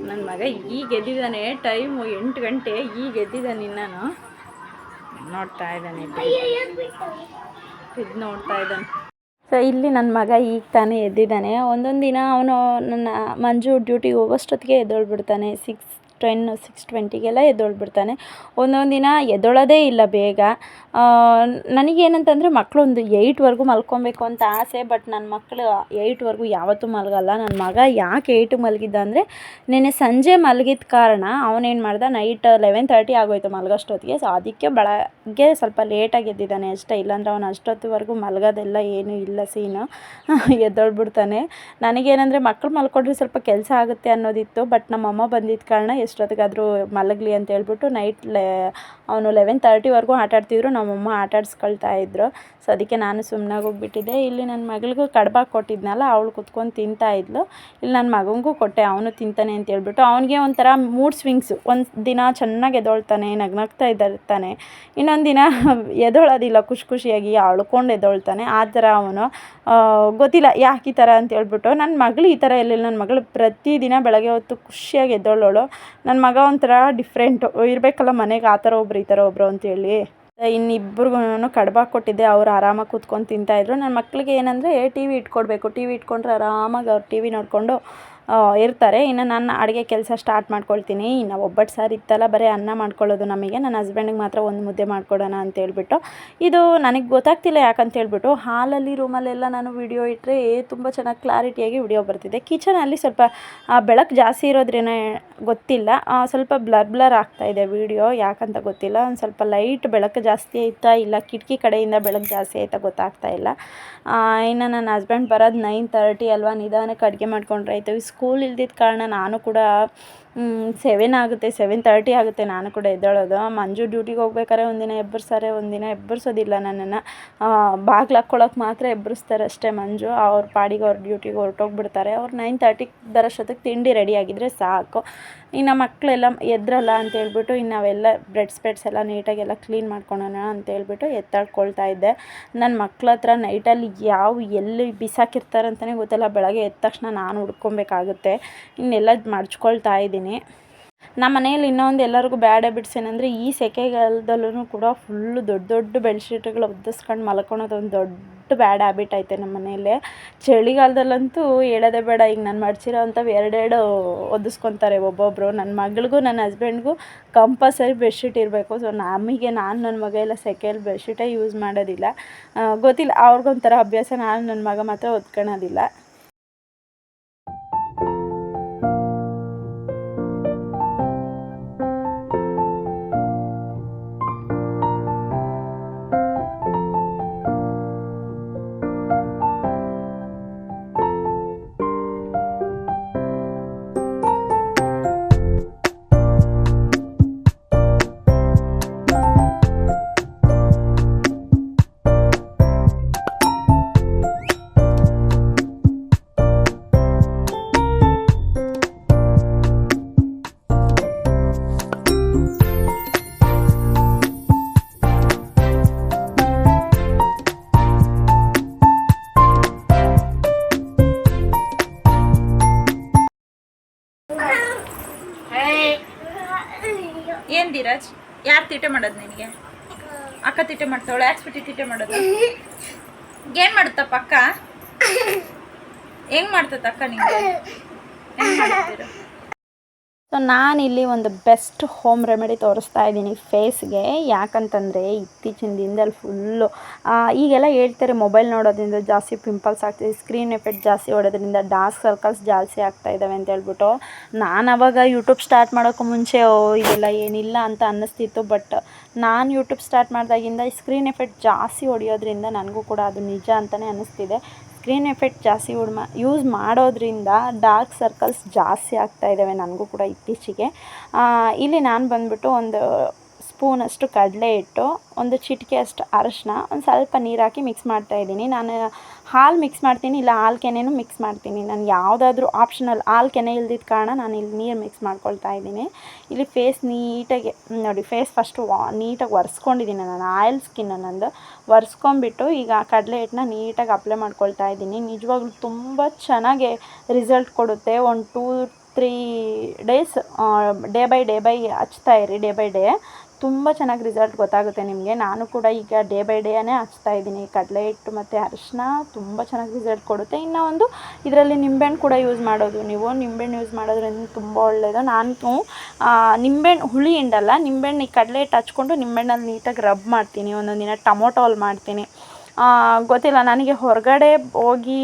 ನನ್ನ ಮಗ ಈಗ ಎದ್ದಿದ್ದಾನೆ. ಟೈಮು 8 ಗಂಟೆ. ಈಗ ಎದ್ದಿದ್ದಾನೆ. ನಾನು ನೋಡ್ತಾ ಇದ್ದಾನೆ, ಇದು ನೋಡ್ತಾ ಇದ್ದಾನೆ. ಸೊ ಇಲ್ಲಿ ನನ್ನ ಮಗ ಈಗ ತಾನೇ ಎದ್ದಿದ್ದಾನೆ. ಒಂದೊಂದು ದಿನ ಅವನು ನನ್ನ ಮಂಜು ಡ್ಯೂಟಿಗೆ ಹೋಗೋಷ್ಟೊತ್ತಿಗೆ ಎದ್ದೊಳ್ಬಿಡ್ತಾನೆ. 6:20 ಎದ್ದೊಳ್ಬಿಡ್ತಾನೆ. ಒಂದೊಂದು ದಿನ ಎದ್ದೊಳೋದೇ ಇಲ್ಲ ಬೇಗ. ನನಗೇನಂತಂದರೆ ಮಕ್ಕಳು ಒಂದು 8ವರೆಗೂ ಮಲ್ಕೊಬೇಕು ಅಂತ ಆಸೆ. ಬಟ್ ನನ್ನ ಮಕ್ಕಳು 8ವರೆಗೂ ಯಾವತ್ತೂ ಮಲಗಲ್ಲ. ನನ್ನ ಮಗ ಯಾಕೆ 8ಗೆ ಮಲಗಿದ್ದ ಅಂದರೆ ನೆನ್ನೆ ಸಂಜೆ ಮಲಗಿದ ಕಾರಣ ಅವನೇನು ಮಾಡ್ದ, ನೈಟ್ 11:30 ಆಗೋಯ್ತು ಮಲಗೋಷ್ಟೊತ್ತಿಗೆ. ಸೊ ಅದಕ್ಕೆ ಬೆಳಗ್ಗೆ ಸ್ವಲ್ಪ ಲೇಟಾಗಿ ಎದ್ದಿದ್ದಾನೆ ಅಷ್ಟೇ. ಇಲ್ಲಾಂದ್ರೆ ಅವನು ಅಷ್ಟೊತ್ತುವರೆಗೂ ಮಲಗೋದೆಲ್ಲ ಏನೂ ಇಲ್ಲ ಸೀನು. ಎದ್ದೊಳ್ಬಿಡ್ತಾನೆ. ನನಗೇನಂದರೆ ಮಕ್ಕಳು ಮಲ್ಕೊಂಡ್ರೆ ಸ್ವಲ್ಪ ಕೆಲಸ ಆಗುತ್ತೆ ಅನ್ನೋದಿತ್ತು. ಬಟ್ ನಮ್ಮಮ್ಮ ಬಂದಿದ್ದ ಕಾರಣ ಎಷ್ಟೊತ್ತಿಗಾದರೂ ಮಲಗಲಿ ಅಂತ ಹೇಳ್ಬಿಟ್ಟು ಅವನು 11:30ವರೆಗೂ ಆಟಾಡ್ತಿದ್ರು. ನಮ್ಮಮ್ಮ ಆಟಾಡಿಸ್ಕೊಳ್ತಾ ಇದ್ರು. ಸೊ ಅದಕ್ಕೆ ನಾನು ಸುಮ್ಮನಾಗಿ ಹೋಗ್ಬಿಟ್ಟಿದ್ದೆ. ಇಲ್ಲಿ ನನ್ನ ಮಗಳಿಗೂ ಕಡ್ಬಾಗಿ ಕೊಟ್ಟಿದ್ನಲ್ಲ, ಅವಳು ಕುತ್ಕೊಂಡು ತಿಂತಾಯಿದ್ಲು. ಇಲ್ಲಿ ನನ್ನ ಮಗನಿಗೂ ಕೊಟ್ಟೆ, ಅವನು ತಿಂತಾನೆ ಅಂತ ಹೇಳ್ಬಿಟ್ಟು. ಅವನಿಗೆ ಒಂಥರ ಮೂಡ್ ಸ್ವಿಂಗ್ಸು. ಒಂದು ದಿನ ಚೆನ್ನಾಗಿ ಎದ್ದೊಳ್ತಾನೆ, ನಗ್ನಗ್ತಾ ಇರ್ತಾನೆ. ಇನ್ನೊಂದು ದಿನ ಎದ್ದೊಳೋದಿಲ್ಲ, ಖುಷಿಯಾಗಿ ಅಳ್ಕೊಂಡು ಎದ್ದೊಳ್ತಾನೆ. ಆ ಥರ ಅವನು. ಗೊತ್ತಿಲ್ಲ ಯಾಕೆ ಈ ಥರ ಅಂತ ಹೇಳ್ಬಿಟ್ಟು. ನನ್ನ ಮಗಳು ಈ ಥರ ಇರಲಿಲ್ಲ. ನನ್ನ ಮಗಳು ಪ್ರತಿದಿನ ಬೆಳಗ್ಗೆ ಹೊತ್ತು ಖುಷಿಯಾಗಿ ಎದ್ದೊಳ್ಳೋಳು. ನನ್ನ ಮಗ ಒಂಥರ ಡಿಫ್ರೆಂಟು. ಇರಬೇಕಲ್ಲ ಮನೆಗೆ, ಆ ಥರ ಒಬ್ರು ಈ ಥರ ಒಬ್ಬರು ಅಂತೇಳಿ. ಇನ್ನಿಬ್ಬರಿಗೂ ಕಡ್ಬಾಗಿ ಕೊಟ್ಟಿದ್ದೆ. ಅವ್ರು ಆರಾಮಾಗಿ ಕೂತ್ಕೊಂಡು ತಿಂತಾಯಿದ್ರು. ನನ್ನ ಮಕ್ಕಳಿಗೆ ಏನಂದರೆ ಟಿ ವಿ ಇಟ್ಕೊಡ್ಬೇಕು. ಟಿ ವಿ ಇಟ್ಕೊಂಡ್ರೆ ಆರಾಮಾಗಿ ಅವ್ರು ಟಿ ವಿ ನೋಡಿಕೊಂಡು ಇರ್ತಾರೆ. ಇನ್ನು ನಾನು ಅಡುಗೆ ಕೆಲಸ ಸ್ಟಾರ್ಟ್ ಮಾಡ್ಕೊಳ್ತೀನಿ. ಇನ್ನು ಒಬ್ಬಟ್ಟು ಸಾರು ಇತ್ತಲ್ಲ, ಬರೀ ಅನ್ನ ಮಾಡ್ಕೊಳ್ಳೋದು ನಮಗೆ. ನನ್ನ ಹಸ್ಬೆಂಡಿಗೆ ಮಾತ್ರ ಒಂದು ಮುದ್ದೆ ಮಾಡ್ಕೊಡೋಣ ಅಂತೇಳ್ಬಿಟ್ಟು. ಇದು ನನಗೆ ಗೊತ್ತಾಗ್ತಿಲ್ಲ ಯಾಕಂತ ಹೇಳ್ಬಿಟ್ಟು. ಹಾಲಲ್ಲಿ ರೂಮಲ್ಲೆಲ್ಲ ನಾನು ವಿಡಿಯೋ ಇಟ್ಟರೆ ತುಂಬ ಚೆನ್ನಾಗಿ ಕ್ಲಾರಿಟಿಯಾಗಿ ವಿಡಿಯೋ ಬರ್ತಿದೆ. ಕಿಚನಲ್ಲಿ ಸ್ವಲ್ಪ ಬೆಳಕು ಜಾಸ್ತಿ ಇರೋದ್ರೇನೋ ಗೊತ್ತಿಲ್ಲ, ಸ್ವಲ್ಪ ಬ್ಲರ್ ಆಗ್ತಾಯಿದೆ ವಿಡಿಯೋ, ಯಾಕಂತ ಗೊತ್ತಿಲ್ಲ. ಒಂದು ಸ್ವಲ್ಪ ಲೈಟ್ ಬೆಳಕು ಜಾಸ್ತಿ ಆಯ್ತಾ ಇಲ್ಲ ಕಿಟಕಿ ಕಡೆಯಿಂದ ಬೆಳಕು ಜಾಸ್ತಿ ಆಯ್ತಾ ಗೊತ್ತಾಗ್ತಾ ಇಲ್ಲ. ಇನ್ನು ನನ್ನ ಹಸ್ಬೆಂಡ್ ಬರೋದು 9:30 ಅಲ್ವಾ, ನಿಧಾನಕ್ಕೆ ಅಡುಗೆ ಮಾಡ್ಕೊಂಡ್ರೆ ಆಯಿತು. ಸ್ಕೂಲ್ ಇಲ್ದಿದ್ದ ಕಾರಣ ನಾನು ಕೂಡ 7:30 ಆಗುತ್ತೆ ನಾನು ಕೂಡ ಎದ್ದೇಳೋದು. ಮಂಜು ಡ್ಯೂಟಿಗೆ ಹೋಗ್ಬೇಕಾದ್ರೆ ಒಂದಿನ ಎಬ್ಬರಿಸ್ತಾರೆ, ಒಂದಿನ ಎಬ್ಬರಿಸೋದಿಲ್ಲ ನನ್ನನ್ನು. ಬಾಗ್ಲು ಹಾಕ್ಕೊಳಕ್ಕೆ ಮಾತ್ರ ಎಬ್ಬರಿಸ್ತಾರೆ ಅಷ್ಟೇ ಮಂಜು. ಅವ್ರ ಪಾಡಿಗೆ ಅವ್ರ ಡ್ಯೂಟಿಗೆ ಹೊರಟೋಗ್ಬಿಡ್ತಾರೆ. ಅವ್ರು 9:30 ಬರೋಷ್ಟೊತ್ತಿಗೆ ತಿಂಡಿ ರೆಡಿ ಆಗಿದ್ದರೆ ಸಾಕು. ಇನ್ನು ಮಕ್ಕಳೆಲ್ಲ ಎದ್ರಲ್ಲ ಅಂತೇಳ್ಬಿಟ್ಟು ಇನ್ನು ನಾವೆಲ್ಲ ಬ್ರೆಡ್ ಸ್ಪೆಡ್ಸ್ ಎಲ್ಲ ನೀಟಾಗೆಲ್ಲ ಕ್ಲೀನ್ ಮಾಡ್ಕೊಳೋಣ ಅಂತೇಳ್ಬಿಟ್ಟು ಎತ್ತಾಡ್ಕೊಳ್ತಾ ಇದ್ದೆ. ನನ್ನ ಮಕ್ಳ ಹತ್ರ ನೈಟಲ್ಲಿ ಎಲ್ಲಿ ಬಿಸಾಕಿರ್ತಾರೆ ಅಂತಲೇ ಗೊತ್ತಿಲ್ಲ. ಬೆಳಗ್ಗೆ ಎದ್ದ ತಕ್ಷಣ ನಾನು ಹುಡ್ಕೊಬೇಕಾಗುತ್ತೆ. ಇನ್ನೆಲ್ಲ ಮಡ್ಚ್ಕೊಳ್ತಾ ಇದ್ದೀನಿ. ನಮ್ಮ ಮನೇಲಿ ಇನ್ನೊಂದು ಎಲ್ಲರಿಗೂ ಬ್ಯಾಡ್ ಹ್ಯಾಬಿಟ್ಸ್ ಏನಂದರೆ ಈ ಸೆಕೆಗಾಲದಲ್ಲೂ ಕೂಡ ಫುಲ್ಲು ದೊಡ್ಡ ದೊಡ್ಡ ಬೆಡ್ಶೀಟ್ಗಳು ಒದಿಸ್ಕೊಂಡು ಮಲ್ಕೊಳೋದು ಒಂದು ದೊಡ್ಡ ಬ್ಯಾಡ್ ಹ್ಯಾಬಿಟ್ ಐತೆ ನಮ್ಮ ಮನೆಯಲ್ಲೇ. ಚಳಿಗಾಲದಲ್ಲಂತೂ ಹೇಳೋದೇ ಬೇಡ. ಈಗ ನಾನು ಮಡ್ಚಿರೋ ಅಂಥವು ಎರಡೆರಡು ಒದಿಸ್ಕೊತಾರೆ ಒಬ್ಬೊಬ್ಬರು. ನನ್ನ ಮಗಳಿಗೂ ನನ್ನ ಹಸ್ಬೆಂಡ್ಗೂ ಕಂಪಲ್ಸರಿ ಬೆಡ್ಶೀಟ್ ಇರಬೇಕು. ಸೊ ನಾನು ನನ್ನ ಮಗ ಎಲ್ಲ ಸೆಕೆಯಲ್ಲಿ ಬೆಡ್ಶೀಟೇ ಯೂಸ್ ಮಾಡೋದಿಲ್ಲ. ಗೊತ್ತಿಲ್ಲ, ಅವ್ರಿಗೊಂಥರ ಅಭ್ಯಾಸ. ನಾನು ನನ್ನ ಮಗ ಮಾತ್ರ ಒದ್ಕೊಳೋದಿಲ್ಲ. ಏನು ಧೀರಜ್, ಯಾರು ತೀಟೆ ಮಾಡೋದು ನಿನಗೆ? ಅಕ್ಕ ತೀಟೆ ಮಾಡ್ತಾವಳೆ. ಯಾಕ್ಸ್ಬಿಟ್ಟು ತೀಟೆ ಮಾಡೋದು? ಏನು ಮಾಡುತ್ತಪ್ಪ ಅಕ್ಕ? ಹೆಂಗೆ ಮಾಡ್ತತ್ತ ಅಕ್ಕ ನಿಮಗೆ? ಹೆಂಗೆ ಮಾಡ್ತೀರ? ಸೊ ನಾನಿಲ್ಲಿ ಒಂದು ಬೆಸ್ಟ್ ಹೋಮ್ ರೆಮಿಡಿ ತೋರಿಸ್ತಾ ಇದ್ದೀನಿ ಫೇಸ್ಗೆ. ಯಾಕಂತಂದರೆ ಇತ್ತೀಚಿನ ದಿನದಲ್ಲಿ ಫುಲ್ಲು ಈಗೆಲ್ಲ ಹೇಳ್ತಾರೆ ಮೊಬೈಲ್ ನೋಡೋದ್ರಿಂದ ಜಾಸ್ತಿ ಪಿಂಪಲ್ಸ್ ಆಗ್ತಿದೆ, ಸ್ಕ್ರೀನ್ ಎಫೆಕ್ಟ್ ಜಾಸ್ತಿ ಹೊಡೋದ್ರಿಂದ ಡಾರ್ಕ್ ಸರ್ಕಲ್ಸ್ ಜಾಸ್ತಿ ಆಗ್ತಾ ಇದ್ದಾವೆ ಅಂತ ಹೇಳ್ಬಿಟ್ಟು. ನಾನು ಅವಾಗ ಯೂಟ್ಯೂಬ್ ಸ್ಟಾರ್ಟ್ ಮಾಡೋಕ್ಕೂ ಮುಂಚೆ ಇದೆಲ್ಲ ಏನಿಲ್ಲ ಅಂತ ಅನ್ನಿಸ್ತಿತ್ತು. ಬಟ್ ನಾನು ಯೂಟ್ಯೂಬ್ ಸ್ಟಾರ್ಟ್ ಮಾಡಿದಾಗಿಂದ ಸ್ಕ್ರೀನ್ ಎಫೆಕ್ಟ್ ಜಾಸ್ತಿ ಹೊಡೆಯೋದ್ರಿಂದ ನನಗೂ ಕೂಡ ಅದು ನಿಜ ಅಂತಲೇ ಅನ್ನಿಸ್ತಿದೆ. ಸ್ಕ್ರೀನ್ ಎಫೆಕ್ಟ್ ಜಾಸ್ತಿ ಯೂಸ್ ಮಾಡೋದ್ರಿಂದ ಡಾರ್ಕ್ ಸರ್ಕಲ್ಸ್ ಜಾಸ್ತಿ ಆಗ್ತಾ ಇದ್ದಾವೆ ನನಗೂ ಕೂಡ ಇತ್ತೀಚೆಗೆ. ಇಲ್ಲಿ ನಾನು ಬಂದುಬಿಟ್ಟು ಒಂದು ಸ್ಪೂನಷ್ಟು ಕಡಲೆ ಹಿಟ್ಟು, ಒಂದು ಚಿಟಿಕೆ ಅಷ್ಟು ಅರಶಿನ, ಒಂದು ಸ್ವಲ್ಪ ನೀರು ಹಾಕಿ ಮಿಕ್ಸ್ ಮಾಡ್ತಾಯಿದ್ದೀನಿ. ನಾನು ಹಾಲು ಮಿಕ್ಸ್ ಮಾಡ್ತೀನಿ, ಇಲ್ಲ ಹಾಲು ಕೆನೆನೂ ಮಿಕ್ಸ್ ಮಾಡ್ತೀನಿ. ನಾನು ಯಾವುದಾದ್ರೂ ಆಪ್ಷನಲ್. ಹಾಲು ಕೆನೆ ಇಲ್ದಿದ್ದ ಕಾರಣ ನಾನು ಇಲ್ಲಿ ನೀರು ಮಿಕ್ಸ್ ಮಾಡ್ಕೊಳ್ತಾ ಇದ್ದೀನಿ. ಇಲ್ಲಿ ಫೇಸ್ ನೀಟಾಗಿ ನೋಡಿ, ಫೇಸ್ ಫಸ್ಟು ನೀಟಾಗಿ ಒರೆಸ್ಕೊಂಡಿದ್ದೀನಿ. ನಾನು ಆಯಿಲ್ ಸ್ಕಿನ್ನು ನಂದು. ಒರೆಸ್ಕೊಂಬಿಟ್ಟು ಈಗ ಕಡಲೆ ಹಿಟ್ಟನ್ನ ನೀಟಾಗಿ ಅಪ್ಲೈ ಮಾಡ್ಕೊಳ್ತಾ ಇದ್ದೀನಿ. ನಿಜವಾಗ್ಲೂ ತುಂಬ ಚೆನ್ನಾಗಿ ರಿಸಲ್ಟ್ ಕೊಡುತ್ತೆ. ಒಂದು 2-3 ಡೇಸ್ ಡೇ ಬೈ ಹಚ್ತಾ ಇರಿ. ಡೇ ಬೈ ಡೇ ತುಂಬ ಚೆನ್ನಾಗಿ ರಿಸಲ್ಟ್ ಗೊತ್ತಾಗುತ್ತೆ ನಿಮಗೆ. ನಾನು ಕೂಡ ಈಗ ಡೇ ಬೈ ಡೇನೇ ಹಚ್ತಾ ಇದ್ದೀನಿ. ಕಡಲೆ ಹಿಟ್ಟು ಮತ್ತು ಅರಿಶಿನ ತುಂಬ ಚೆನ್ನಾಗಿ ರಿಸಲ್ಟ್ ಕೊಡುತ್ತೆ. ಇನ್ನು ಒಂದು ಇದರಲ್ಲಿ ನಿಂಬೆಹಣ್ಣು ಕೂಡ ಯೂಸ್ ಮಾಡೋದು. ನೀವು ನಿಂಬೆಹಣ್ಣು ಯೂಸ್ ಮಾಡೋದ್ರಿಂದ ತುಂಬ ಒಳ್ಳೆಯದು. ನಾನು ನಿಂಬೆಹಣ್ಣು ಹುಳಿ ಹಿಂಡಲ್ಲ, ನಿಂಬೆಹಣ್ಣು ಈ ಕಡಲೆ ಹಿಟ್ಟು ಹಚ್ಕೊಂಡು ನಿಂಬೆಹಣ್ಣಲ್ಲಿ ನೀಟಾಗಿ ರಬ್ ಮಾಡ್ತೀನಿ. ಒಂದೊಂದು ದಿನ ಟೊಮೊಟೊ ಅಲ್ಲಿ ಮಾಡ್ತೀನಿ. ಗೊತ್ತಿಲ್ಲ, ನನಗೆ ಹೊರಗಡೆ ಹೋಗಿ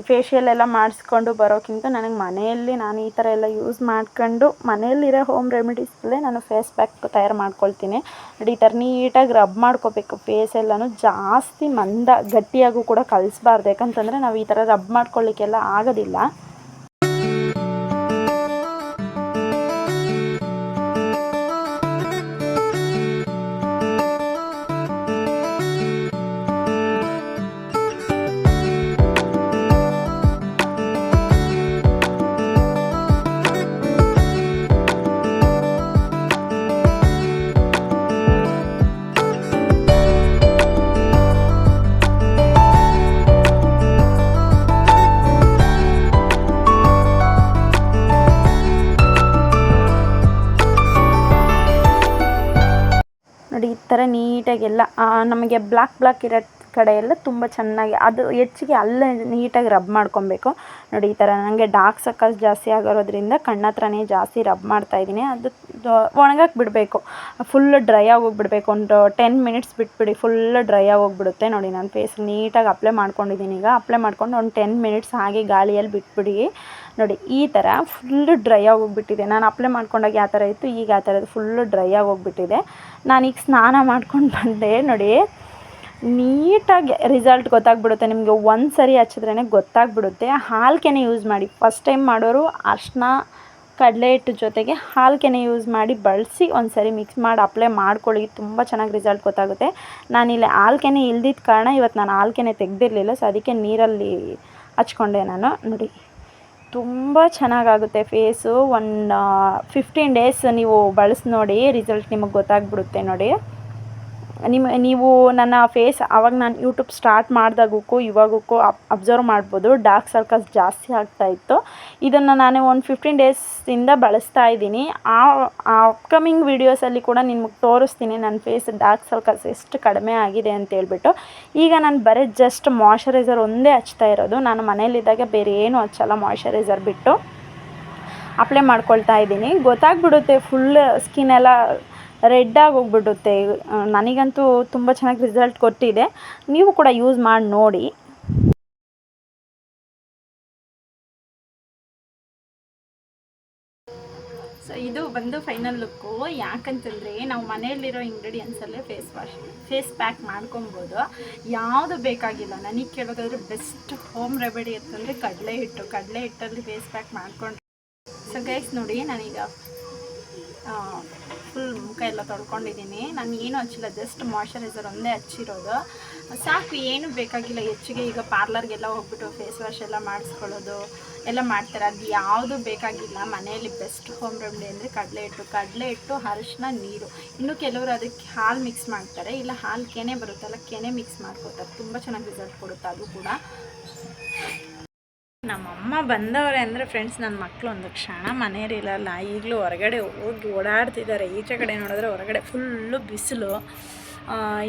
ಫೇಶಿಯಲ್ ಎಲ್ಲ ಮಾಡಿಸ್ಕೊಂಡು ಬರೋಕ್ಕಿಂತ ನನಗೆ ಮನೆಯಲ್ಲಿ ನಾನು ಈ ಥರ ಎಲ್ಲ ಯೂಸ್ ಮಾಡ್ಕೊಂಡು ಮನೆಯಲ್ಲಿರೋ ಹೋಮ್ ರೆಮಿಡೀಸಲ್ಲೇ ನಾನು ಫೇಸ್ ಪ್ಯಾಕ್ ತಯಾರು ಮಾಡ್ಕೊಳ್ತೀನಿ. ನೋಡಿ, ಈ ಥರ ನೀಟಾಗಿ ರಬ್ ಮಾಡ್ಕೋಬೇಕು ಫೇಸ್ ಎಲ್ಲನೂ. ಜಾಸ್ತಿ ಗಟ್ಟಿಯಾಗೂ ಕೂಡ ಕಲಿಸ್ಬಾರ್ದು. ಯಾಕಂತಂದರೆ ನಾವು ಈ ಥರ ರಬ್ ಮಾಡ್ಕೊಳ್ಳಿಕ್ಕೆಲ್ಲ ಆಗೋದಿಲ್ಲ. ನೋಡಿ, ಈ ಥರ ನೀಟಾಗೆಲ್ಲ ನಮಗೆ ಬ್ಲ್ಯಾಕ್ ಇರೋ ಕಡೆ ಎಲ್ಲ ತುಂಬ ಚೆನ್ನಾಗಿ ಅದು ಹೆಚ್ಚಿಗೆ ಅಲ್ಲೇ ನೀಟಾಗಿ ರಬ್ ಮಾಡ್ಕೊಬೇಕು. ನೋಡಿ, ಈ ಥರ ನನಗೆ ಡಾರ್ಕ್ ಸರ್ಕಲ್ಸ್ ಜಾಸ್ತಿ ಆಗಿರೋದ್ರಿಂದ ಕಣ್ಣತ್ರನೇ ಜಾಸ್ತಿ ರಬ್ ಮಾಡ್ತಾಯಿದ್ದೀನಿ. ಅದು ಒಣಗಕ್ಕೆ ಬಿಡಬೇಕು, ಫುಲ್ಲು ಡ್ರೈ ಆಗೋಗಿಬಿಡ್ಬೇಕು. ಒಂದು 10 ಮಿನಿಟ್ಸ್ ಬಿಟ್ಬಿಡಿ, ಫುಲ್ಲು ಡ್ರೈ ಆಗೋಗ್ಬಿಡುತ್ತೆ. ನೋಡಿ, ನಾನು ಫೇಸ್ ನೀಟಾಗಿ ಅಪ್ಲೈ ಮಾಡ್ಕೊಂಡಿದ್ದೀನಿ. ಈಗ ಅಪ್ಲೈ ಮಾಡ್ಕೊಂಡು ಒಂದು 10 ಮಿನಿಟ್ಸ್ ಹಾಗೆ ಗಾಳಿಯಲ್ಲಿ ಬಿಟ್ಬಿಡಿ. ನೋಡಿ, ಈ ಥರ ಫುಲ್ಲು ಡ್ರೈ ಆಗೋಗ್ಬಿಟ್ಟಿದೆ. ನಾನು ಅಪ್ಲೈ ಮಾಡ್ಕೊಂಡಾಗ ಯಾವ ಥರ ಇತ್ತು, ಈಗ ಆ ಥರದ್ದು ಫುಲ್ಲು ಡ್ರೈ ಆಗೋಗ್ಬಿಟ್ಟಿದೆ. ನಾನೀಗ ಸ್ನಾನ ಮಾಡ್ಕೊಂಡು ಬಂದೆ. ನೋಡಿ, ನೀಟಾಗಿ ರಿಸಲ್ಟ್ ಗೊತ್ತಾಗ್ಬಿಡುತ್ತೆ ನಿಮಗೆ. ಒಂದು ಸರಿ ಹಚ್ಚಿದ್ರೇ ಗೊತ್ತಾಗ್ಬಿಡುತ್ತೆ. ಹಾಲು ಕೆನೆ ಯೂಸ್ ಮಾಡಿ. ಫಸ್ಟ್ ಟೈಮ್ ಮಾಡೋರು ಅರಿಶಿನ ಕಡಲೆ ಹಿಟ್ಟು ಜೊತೆಗೆ ಹಾಲು ಕೆನೆ ಯೂಸ್ ಮಾಡಿ ಬಳಸಿ ಒಂದು ಸರಿ ಮಿಕ್ಸ್ ಮಾಡಿ ಅಪ್ಲೈ ಮಾಡ್ಕೊಳ್ಳಿ. ತುಂಬ ಚೆನ್ನಾಗಿ ರಿಸಲ್ಟ್ ಗೊತ್ತಾಗುತ್ತೆ. ನಾನಿಲ್ಲಿ ಹಾಲು ಕೆನೆ ಇಲ್ದಿದ್ದ ಕಾರಣ ಇವತ್ತು ನಾನು ಹಾಲು ಕೆನೆ ತೆಗೆದಿರಲಿಲ್ಲ. ಸೊ ಅದಕ್ಕೆ ನೀರಲ್ಲಿ ಹಚ್ಕೊಂಡೆ ನಾನು. ನೋಡಿ, ತುಂಬ ಚೆನ್ನಾಗಾಗುತ್ತೆ ಫೇಸು. ಒಂದು 15 ಡೇಸ್ ನೀವು ಬಳಸಿ ನೋಡಿ, ರಿಸಲ್ಟ್ ನಿಮಗೆ ಗೊತ್ತಾಗ್ಬಿಡುತ್ತೆ. ನೋಡಿ, ನೀವು ನನ್ನ ಫೇಸ್ ಆವಾಗ ನಾನು ಯೂಟ್ಯೂಬ್ ಸ್ಟಾರ್ಟ್ ಮಾಡಿದಾಗಕ್ಕೂ ಇವಾಗಕ್ಕೂ ಅಬ್ಸರ್ವ್ ಮಾಡ್ಬೋದು, ಡಾರ್ಕ್ ಸರ್ಕಲ್ಸ್ ಜಾಸ್ತಿ ಆಗ್ತಾಯಿತ್ತು. ಇದನ್ನು ನಾನು ಒಂದು 15 ಡೇಸಿಂದ ಬಳಸ್ತಾ ಇದ್ದೀನಿ. ಆ ಅಪ್ಕಮಿಂಗ್ ವೀಡಿಯೋಸಲ್ಲಿ ಕೂಡ ನಿಮ್ಗೆ ತೋರಿಸ್ತೀನಿ ನನ್ನ ಫೇಸ್ ಡಾರ್ಕ್ ಸರ್ಕಲ್ಸ್ ಎಷ್ಟು ಕಡಿಮೆ ಆಗಿದೆ ಅಂತೇಳ್ಬಿಟ್ಟು. ಈಗ ನಾನು ಬರೀ ಜಸ್ಟ್ ಮಾಯ್ಶ್ಚರೈಸರ್ ಒಂದೇ ಹಚ್ತಾ ಇರೋದು. ನಾನು ಮನೇಲಿದ್ದಾಗ ಬೇರೆ ಏನೂ ಹಚ್ಚಲ್ಲ, ಮಾಯ್ಶ್ಚರೈಸರ್ ಬಿಟ್ಟು ಅಪ್ಲೈ ಮಾಡ್ಕೊಳ್ತಾ ಇದ್ದೀನಿ. ಗೊತ್ತಾಗ್ಬಿಡುತ್ತೆ ಫುಲ್ ಸ್ಕಿನ್ ಎಲ್ಲ ರೆಡ್ಡಾಗಿ ಹೋಗ್ಬಿಡುತ್ತೆ. ನನಗಂತೂ ತುಂಬ ಚೆನ್ನಾಗಿ ರಿಸಲ್ಟ್ ಕೊಟ್ಟಿದೆ, ನೀವು ಕೂಡ ಯೂಸ್ ಮಾಡಿ ನೋಡಿ. ಸೊ ಇದು ಬಂದು ಫೈನಲ್ ಲುಕ್ಕು. ಯಾಕಂತಂದರೆ ನಾವು ಮನೆಯಲ್ಲಿರೋ ಇಂಗ್ರೀಡಿಯೆಂಟ್ಸಲ್ಲೇ ಫೇಸ್ ಪ್ಯಾಕ್ ಮಾಡ್ಕೊಬೋದು, ಯಾವುದು ಬೇಕಾಗಿಲ್ಲ. ನನಗೆ ಕೇಳೋದಾದರೆ ಬೆಸ್ಟ್ ಹೋಮ್ ರೆಮಿಡಿ ಅಂತಂದರೆ ಕಡಲೆ ಹಿಟ್ಟಲ್ಲಿ ಫೇಸ್ ಪ್ಯಾಕ್ ಮಾಡ್ಕೊಂಡು. ಸೊ ಗೈಸ್ ನೋಡಿ, ನಾನೀಗ ಫುಲ್ ಮುಖ ಎಲ್ಲ ತೊಳ್ಕೊಂಡಿದ್ದೀನಿ. ನಾನು ಏನೂ ಹಚ್ಚಿಲ್ಲ, ಜಸ್ಟ್ ಮಾಯ್ಶ್ಚರೈಸರ್ ಒಂದೇ ಹಚ್ಚಿರೋದು ಸಾಕು, ಏನೂ ಬೇಕಾಗಿಲ್ಲ ಹೆಚ್ಚಿಗೆ. ಈಗ ಪಾರ್ಲರ್ಗೆಲ್ಲ ಹೋಗ್ಬಿಟ್ಟು ಫೇಸ್ ವಾಶ್ ಎಲ್ಲ ಮಾಡಿಸ್ಕೊಳ್ಳೋದು ಎಲ್ಲ ಮಾಡ್ತಾರೆ, ಅದು ಯಾವುದು ಬೇಕಾಗಿಲ್ಲ. ಮನೆಯಲ್ಲಿ ಬೆಸ್ಟ್ ಹೋಮ್ ರೆಮಿಡಿ ಅಂದರೆ ಕಡಲೆ ಹಿಟ್ಟು ಅರಿಶಿನ ನೀರು. ಇನ್ನು ಕೆಲವರು ಅದಕ್ಕೆ ಹಾಲು ಮಿಕ್ಸ್ ಮಾಡ್ತಾರೆ, ಇಲ್ಲ ಹಾಲು ಕೆನೆ ಬರುತ್ತಲ್ಲ, ಕೆನೆ ಮಿಕ್ಸ್ ಮಾಡ್ಕೊತಾರೆ, ತುಂಬ ಚೆನ್ನಾಗಿ ರಿಸಲ್ಟ್ ಕೊಡುತ್ತೆ ಅದು ಕೂಡ. ನಮ್ಮಮ್ಮ ಬಂದವರೆ ಅಂದರೆ ಫ್ರೆಂಡ್ಸ್, ನನ್ನ ಮಕ್ಕಳು ಒಂದು ಕ್ಷಣ ಮನೆಯಲ್ಲಿರಲ್ಲ, ಈಗಲೂ ಹೊರಗಡೆ ಹೋಗಿ ಓಡಾಡ್ತಿದ್ದಾರೆ. ಈಚೆ ಕಡೆ ನೋಡಿದ್ರೆ ಹೊರಗಡೆ ಫುಲ್ಲು ಬಿಸಿಲು,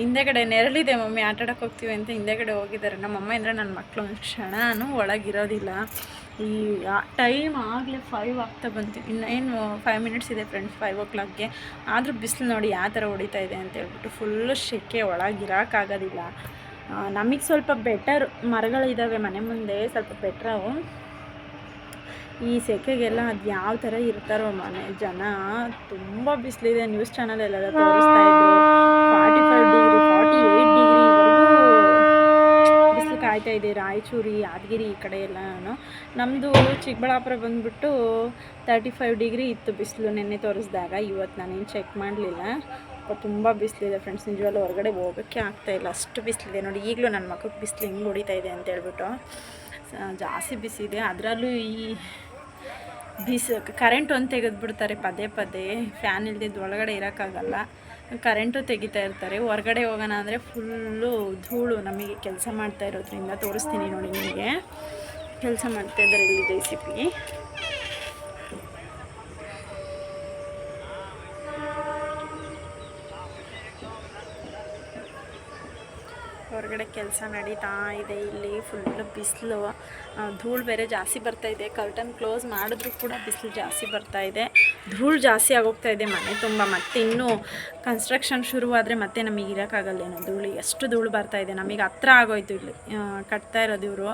ಹಿಂದೆಗಡೆ ನೆರಳಿದೆ ಮಮ್ಮಿ ಆಟಾಡೋಕೆ ಹೋಗ್ತೀವಿ ಅಂತ ಹಿಂದೆಗಡೆ ಹೋಗಿದ್ದಾರೆ. ನಮ್ಮಮ್ಮ ಅಂದರೆ ನನ್ನ ಮಕ್ಕಳು ಒಂದು ಕ್ಷಣನೂ ಒಳಗಿರೋದಿಲ್ಲ. ಈ ಟೈಮ್ ಆಗಲೇ 5 ಆಗ್ತಾ ಬಂತು, ಇನ್ನೇನು 5 ಮಿನಿಟ್ಸ್ ಇದೆ ಫ್ರೆಂಡ್ಸ್ 5 o'clockಗೆ. ಆದರೂ ಬಿಸಿಲು ನೋಡಿ ಯಾವ ಥರ ಹೊಡಿತಾ ಇದೆ ಅಂತೇಳ್ಬಿಟ್ಟು ಫುಲ್ಲು ಸೆಕೆ, ಒಳಗಿರೋಕ್ಕಾಗೋದಿಲ್ಲ. ನಮಗೆ ಸ್ವಲ್ಪ ಬೆಟರ್, ಮರಗಳಿದ್ದಾವೆ ಮನೆ ಮುಂದೆ, ಸ್ವಲ್ಪ ಬೆಟ್ರು. ಈ ಸೆಕೆಗೆಲ್ಲ ಅದು ಯಾವ ಥರ ಇರ್ತಾರೋ ಮನೆ ಜನ, ತುಂಬ ಬಿಸಿಲಿದೆ. ನ್ಯೂಸ್ ಚಾನಲೆಲ್ಲ ತೋರಿಸ್ತಾ ಇದ್ರು 45 ಡಿಗ್ರಿ 48 ಡಿಗ್ರಿವರೆಗೂ ಬಿಸಿಲು ಕಾಯ್ತಾ ಇದೆ. ರಾಯಚೂರು, ಯಾದಗಿರಿ ಈ ಕಡೆ ಎಲ್ಲ. ನಮ್ಮದು ಚಿಕ್ಕಬಳ್ಳಾಪುರ ಬಂದುಬಿಟ್ಟು 35 ಡಿಗ್ರಿ ಇತ್ತು ಬಿಸಿಲು ನೆನ್ನೆ ತೋರಿಸಿದಾಗ. ಇವತ್ತು ನಾನೇನು ಚೆಕ್ ಮಾಡಲಿಲ್ಲ. ತುಂಬ ಬಿಸಿಲಿದೆ ಫ್ರೆಂಡ್ಸ್, ನಿಜವಾಗ್ಲೂ ಹೊರಗಡೆ ಹೋಗೋಕ್ಕೆ ಆಗ್ತಾಯಿಲ್ಲ, ಅಷ್ಟು ಬಿಸಿಲಿದೆ ನೋಡಿ. ಈಗಲೂ ನನ್ನ ಮಕ್ಕಳಿಗೆ ಬಿಸಿಲು ಹೆಂಗೆ ಹೊಡಿತಾ ಇದೆ ಅಂತೇಳ್ಬಿಟ್ಟು ಜಾಸ್ತಿ ಬಿಸಿದೆ. ಅದರಲ್ಲೂ ಈ ಕರೆಂಟ್ ಒಂದು ತೆಗೆದುಬಿಡ್ತಾರೆ ಪದೇ ಫ್ಯಾನ್ ಇಲ್ದಿದ್ದು ಒಳಗಡೆ ಇರೋಕ್ಕಾಗಲ್ಲ, ಕರೆಂಟು ತೆಗಿತಾ ಇರ್ತಾರೆ. ಹೊರಗಡೆ ಹೋಗೋಣ ಅಂದರೆ ಫುಲ್ಲು ಧೂಳು. ನಮಗೆ ಕೆಲಸ ಮಾಡ್ತಾ ಇರೋದ್ರಿಂದ ತೋರಿಸ್ತೀನಿ ನೋಡಿ, ನಿಮಗೆ ಕೆಲಸ ಮಾಡ್ತಾಯಿದ್ದಾರೆ ಇಲ್ಲಿ ರೆಸಿಪಿ. ಹೊರಗಡೆ ಕೆಲಸ ನಡೀತಾ ಇದೆ. ಇಲ್ಲಿ ಫುಲ್ಲು ಬಿಸಿಲು, ಧೂಳು ಬೇರೆ ಜಾಸ್ತಿ ಬರ್ತಾಯಿದೆ. ಕರ್ಟನ್ ಕ್ಲೋಸ್ ಮಾಡಿದ್ರೂ ಕೂಡ ಬಿಸಿಲು ಜಾಸ್ತಿ ಬರ್ತಾಯಿದೆ, ಧೂಳು ಜಾಸ್ತಿ ಆಗೋಗ್ತಾ ಇದೆ ಮನೆ ತುಂಬ. ಮತ್ತೆ ಇನ್ನೂ ಕನ್ಸ್ಟ್ರಕ್ಷನ್ ಶುರುವಾದರೆ ಮತ್ತೆ ನಮಗೆ ಇರೋಕ್ಕಾಗಲ್ಲೇನೋ ಧೂಳಿಗೆ, ಅಷ್ಟು ಧೂಳು ಬರ್ತಾಯಿದೆ. ನಮಗೆ ಹತ್ರ ಆಗೋಯ್ತು, ಇಲ್ಲಿ ಕಟ್ತಾ ಇರೋದು ಇವರು.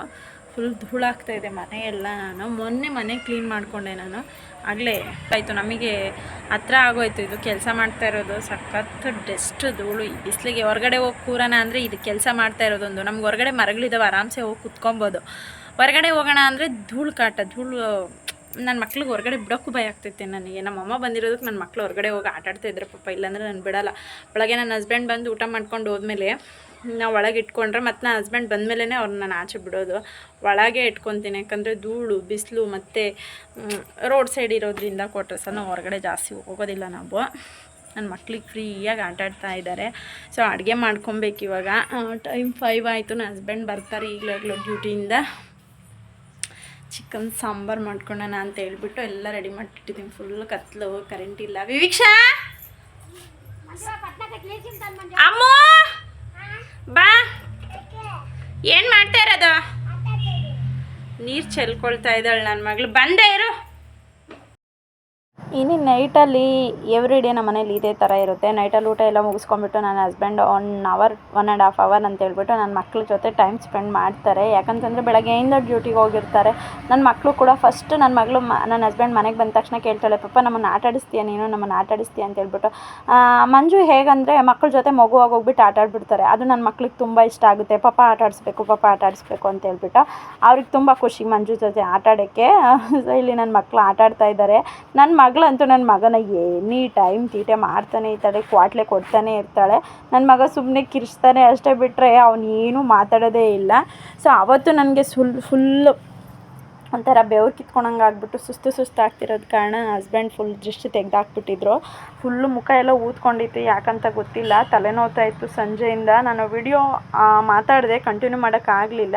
ಫುಲ್ ಧೂಳಾಗ್ತಾಯಿದೆ ಮನೆಯೆಲ್ಲ. ನಾನು ಮೊನ್ನೆ ಮನೆ ಕ್ಲೀನ್ ಮಾಡಿಕೊಂಡೆ, ನಾನು ಆಗಲೇ ಆಯಿತು, ನಮಗೆ ಹತ್ರ ಆಗೋಯ್ತು. ಇದು ಕೆಲಸ ಮಾಡ್ತಾ ಇರೋದು ಸಖತ್ ಡಸ್ಟ್ ಧೂಳು. ಈ ಬಿಸಿಲಿಗೆ ಹೊರಗಡೆ ಹೋಗಿ ಕೂರೋಣ ಅಂದರೆ ಇದು ಕೆಲಸ ಮಾಡ್ತಾ ಇರೋದೊಂದು. ನಮ್ಗೆ ಹೊರಗಡೆ ಮರಗಳಿದ್ದಾವೆ, ಆರಾಮ್ಸೆ ಹೋಗಿ ಕುತ್ಕೊಬೋದು. ಹೊರಗಡೆ ಹೋಗೋಣ ಅಂದರೆ ಧೂಳು ಕಾಟ, ಧೂಳು. ನನ್ನ ಮಕ್ಳಿಗೆ ಹೊರಗಡೆ ಬಿಡೋಕ್ಕೂ ಭಯ ಆಗ್ತೈತೆ ನನಗೆ. ನಮ್ಮಮ್ಮ ಬಂದಿರೋದಕ್ಕೆ ನನ್ನ ಮಕ್ಕಳು ಹೊರಗಡೆ ಹೋಗಿ ಆಟಾಡ್ತಾಯಿದ್ರು ಪಾಪ, ಇಲ್ಲಾಂದರೆ ನಾನು ಬಿಡೋಲ್ಲ. ಬೆಳಗ್ಗೆ ನನ್ನ ಹಸ್ಬೆಂಡ್ ಬಂದು ಊಟ ಮಾಡ್ಕೊಂಡು ಹೋದ್ಮೇಲೆ ನಾವು ಒಳಗೆ ಇಟ್ಕೊಂಡ್ರೆ ಮತ್ತು ನನ್ನ ಹಸ್ಬೆಂಡ್ ಬಂದಮೇಲೆ ಅವ್ರನ್ನ ನಾನು ಆಚೆ ಬಿಡೋದು. ಒಳಗೆ ಇಟ್ಕೊತೀನಿ, ಯಾಕಂದರೆ ಧೂಳು ಬಿಸಿಲು ಮತ್ತು ರೋಡ್ ಸೈಡ್ ಇರೋದ್ರಿಂದ ಕ್ವಾರ್ಟರ್ಸ್ ನಾವು ಹೊರಗಡೆ ಜಾಸ್ತಿ ಹೋಗೋದಿಲ್ಲ ನಾವು. ನನ್ನ ಮಕ್ಳಿಗೆ ಫ್ರೀಯಾಗಿ ಆಟಾಡ್ತಾ ಇದ್ದಾರೆ. ಸೊ ಅಡುಗೆ ಮಾಡ್ಕೊಬೇಕು ಇವಾಗ. ಟೈಮ್ 5 ಆಯಿತು, ನನ್ನ ಹಸ್ಬೆಂಡ್ ಬರ್ತಾರೆ ಈಗಲೂ ಡ್ಯೂಟಿಯಿಂದ. ಚಿಕನ್ ಸಾಂಬಾರು ಮಾಡ್ಕೊಳ್ಳೋಣ ಅಂತ ಹೇಳ್ಬಿಟ್ಟು ಎಲ್ಲ ರೆಡಿ ಮಾಡಿಟ್ಟಿದ್ದೀನಿ. ಫುಲ್ ಕತ್ಲು, ಕರೆಂಟ್ ಇಲ್ಲ. ವಿವೀಕ್ಷಾ, ಅಮ್ಮ ಬಾ, ಏನು ಮಾಡ್ತಾ ಇರೋದು? ನೀರು ಚೆಲ್ಕೊಳ್ತಾ ಇದ್ದಾಳೆ ನನ್ನ ಮಗಳು. ಬಂದೇ ಇರು. ಇನ್ನು ನೈಟಲ್ಲಿ ಎವ್ರಿ ಡೇ ನಮ್ಮ ಮನೇಲಿ ಇದೇ ಥರ ಇರುತ್ತೆ. ನೈಟಲ್ಲಿ ಊಟ ಎಲ್ಲ ಮುಗಿಸ್ಕೊಂಡ್ಬಿಟ್ಟು ನನ್ನ ಹಸ್ಬೆಂಡ್ 1 ಅವರ್ 1.5 ಅವರ್ ಅಂತ ಹೇಳ್ಬಿಟ್ಟು ನನ್ನ ಮಕ್ಳ ಜೊತೆ ಟೈಮ್ ಸ್ಪೆಂಡ್ ಮಾಡ್ತಾರೆ. ಯಾಕಂತಂದರೆ ಬೆಳಗ್ಗೆಯಿಂದ ಡ್ಯೂಟಿಗೆ ಹೋಗಿರ್ತಾರೆ. ನನ್ನ ಮಕ್ಕಳು ಕೂಡ ಫಸ್ಟ್ ನನ್ನ ಮಗಳು ನನ್ನ ಹಸ್ಬೆಂಡ್ ಮನೆಗೆ ಬಂದ ತಕ್ಷಣ ಕೇಳ್ತಾಳೆ, ಪಪ್ಪ ನಮ್ಮನ್ನು ಆಟಾಡಿಸ್ತೀಯ ನೀನು, ನಮ್ಮನ್ನು ಆಟಾಡಿಸ್ತೀಯ ಅಂತ ಹೇಳ್ಬಿಟ್ಟು. ಮಂಜು ಹೇಗಂದರೆ ಮಕ್ಕಳ ಜೊತೆ ಮಗುವಾಗಿ ಹೋಗ್ಬಿಟ್ಟು ಆಟಾಡ್ಬಿಡ್ತಾರೆ. ಅದು ನನ್ನ ಮಕ್ಳಿಗೆ ತುಂಬ ಇಷ್ಟ ಆಗುತ್ತೆ. ಪಪ್ಪ ಆಟಾಡಿಸ್ಬೇಕು ಅಂತ ಹೇಳ್ಬಿಟ್ಟು ಅವ್ರಿಗೆ ತುಂಬ ಖುಷಿ ಮಂಜು ಜೊತೆ ಆಟಾಡೋಕ್ಕೆ. ಇಲ್ಲಿ ನನ್ನ ಮಕ್ಕಳು ಆಟಾಡ್ತಾ ಇದ್ದಾರೆ. ನನ್ನ ಮಗಳಂತೂ ನನ್ನ ಮಗನ ಎನಿ ಟೈಮ್ ತೀಟೆ ಮಾಡ್ತಾನೆ ಇರ್ತಾಳೆ, ಕ್ವಾಟ್ಲೆ ಕೊಡ್ತಾನೆ ಇರ್ತಾಳೆ. ನನ್ನ ಮಗ ಸುಮ್ಮನೆ ಕಿರ್ಚ್ತಾನೆ ಅಷ್ಟೇ, ಬಿಟ್ಟರೆ ಅವನು ಏನೂ ಮಾತಾಡೋದೇ ಇಲ್ಲ. ಸೊ ಅವತ್ತು ನನಗೆ ಫುಲ್ಲು ಒಂಥರ ಬೆವ್ರು ಕಿತ್ಕೊಂಡಂಗೆ ಆಗ್ಬಿಟ್ಟು ಸುಸ್ತು ಆಗ್ತಿರೋದು ಕಾರಣ ನನ್ನ ಹಸ್ಬೆಂಡ್ ಫುಲ್ ದೃಷ್ಟಿ ತೆಗೆದಾಕ್ಬಿಟ್ಟಿದ್ರು. ಫುಲ್ಲು ಮುಖ ಎಲ್ಲ ಊದ್ಕೊಂಡಿತ್ತು, ಯಾಕಂತ ಗೊತ್ತಿಲ್ಲ. ತಲೆನೋವ್ತಾ ಇತ್ತು ಸಂಜೆಯಿಂದ. ನಾನು ವಿಡಿಯೋ ಮಾತಾಡಿದೆ, ಕಂಟಿನ್ಯೂ ಮಾಡೋಕ್ಕಾಗಲಿಲ್ಲ.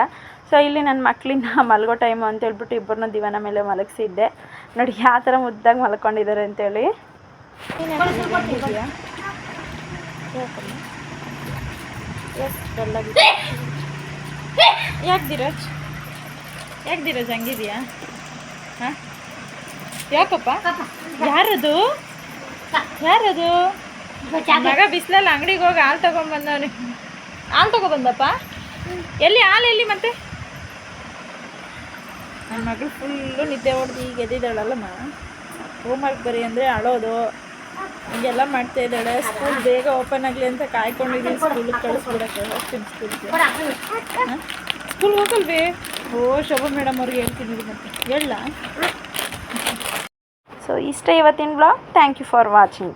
ಸೊ ಇಲ್ಲಿ ನನ್ನ ಮಕ್ಕಳನ್ನ ಮಲಗೋ ಟೈಮು ಅಂತೇಳ್ಬಿಟ್ಟು ಇಬ್ಬರನ್ನ ದಿವಾನ ಮೇಲೆ ಮಲಗಿಸಿದ್ದೆ. ನೋಡಿ ಯಾವ ಥರ ಮುದ್ದಾಗಿ ಮಲ್ಕೊಂಡಿದ್ದಾರೆ ಅಂತೇಳಿ. ಯಾಕೆ ಧೀರಜ್ ಹಂಗಿದೆಯಾ? ಹಾಂ ಯಾಕಪ್ಪ? ಯಾರದು ಮಗ ಬಿಸಿಲಲ್ಲಿ ಅಂಗಡಿಗೆ ಹೋಗಿ ಹಾಲು ತೊಗೊಂಡ್ಬಂದವನು. ಹಾಲು ತೊಗೊಬಂದಪ್ಪ? ಎಲ್ಲಿ ಹಾಲು ಎಲ್ಲಿ? ಮತ್ತೆ ನನ್ನ ಮಗಳು ಫುಲ್ಲು ನಿದ್ದೆ ಹೊಡೆದು ಈಗ ಎದ್ದಿದ್ದಾಳಲ್ಲಮ್ಮ. ಹೋಮ್ವರ್ಕ್ ಬರೀ ಅಂದರೆ ಅಳೋದು ಹಿಂಗೆಲ್ಲ ಮಾಡ್ತಾ ಇದ್ದಾಳೆ. ಸ್ಕೂಲ್ ಬೇಗ ಓಪನ್ ಆಗಲಿ ಅಂತ ಕಾಯ್ಕೊಂಡಿದ್ದೀನಿ. ಸ್ಕೂಲಿಗೆ ಕಳಿಸ್ಬಿಡಕ್ಕೆ ಹೋಗ್ತೀನಿ ಸ್ಕೂಲ್ಗೆ. ಸ್ಕೂಲ್ಗೆ ಹೋಗಲ್ವೇ? ಶೋಭಾ ಮೇಡಮ್ ಅವ್ರಿಗೆ ಹೇಳ್ತೀನಿ ಮತ್ತೆ ಹೇಳ. ಸೊ ಇಷ್ಟೇ ಇವತ್ತಿನ blog. Thank you for watching.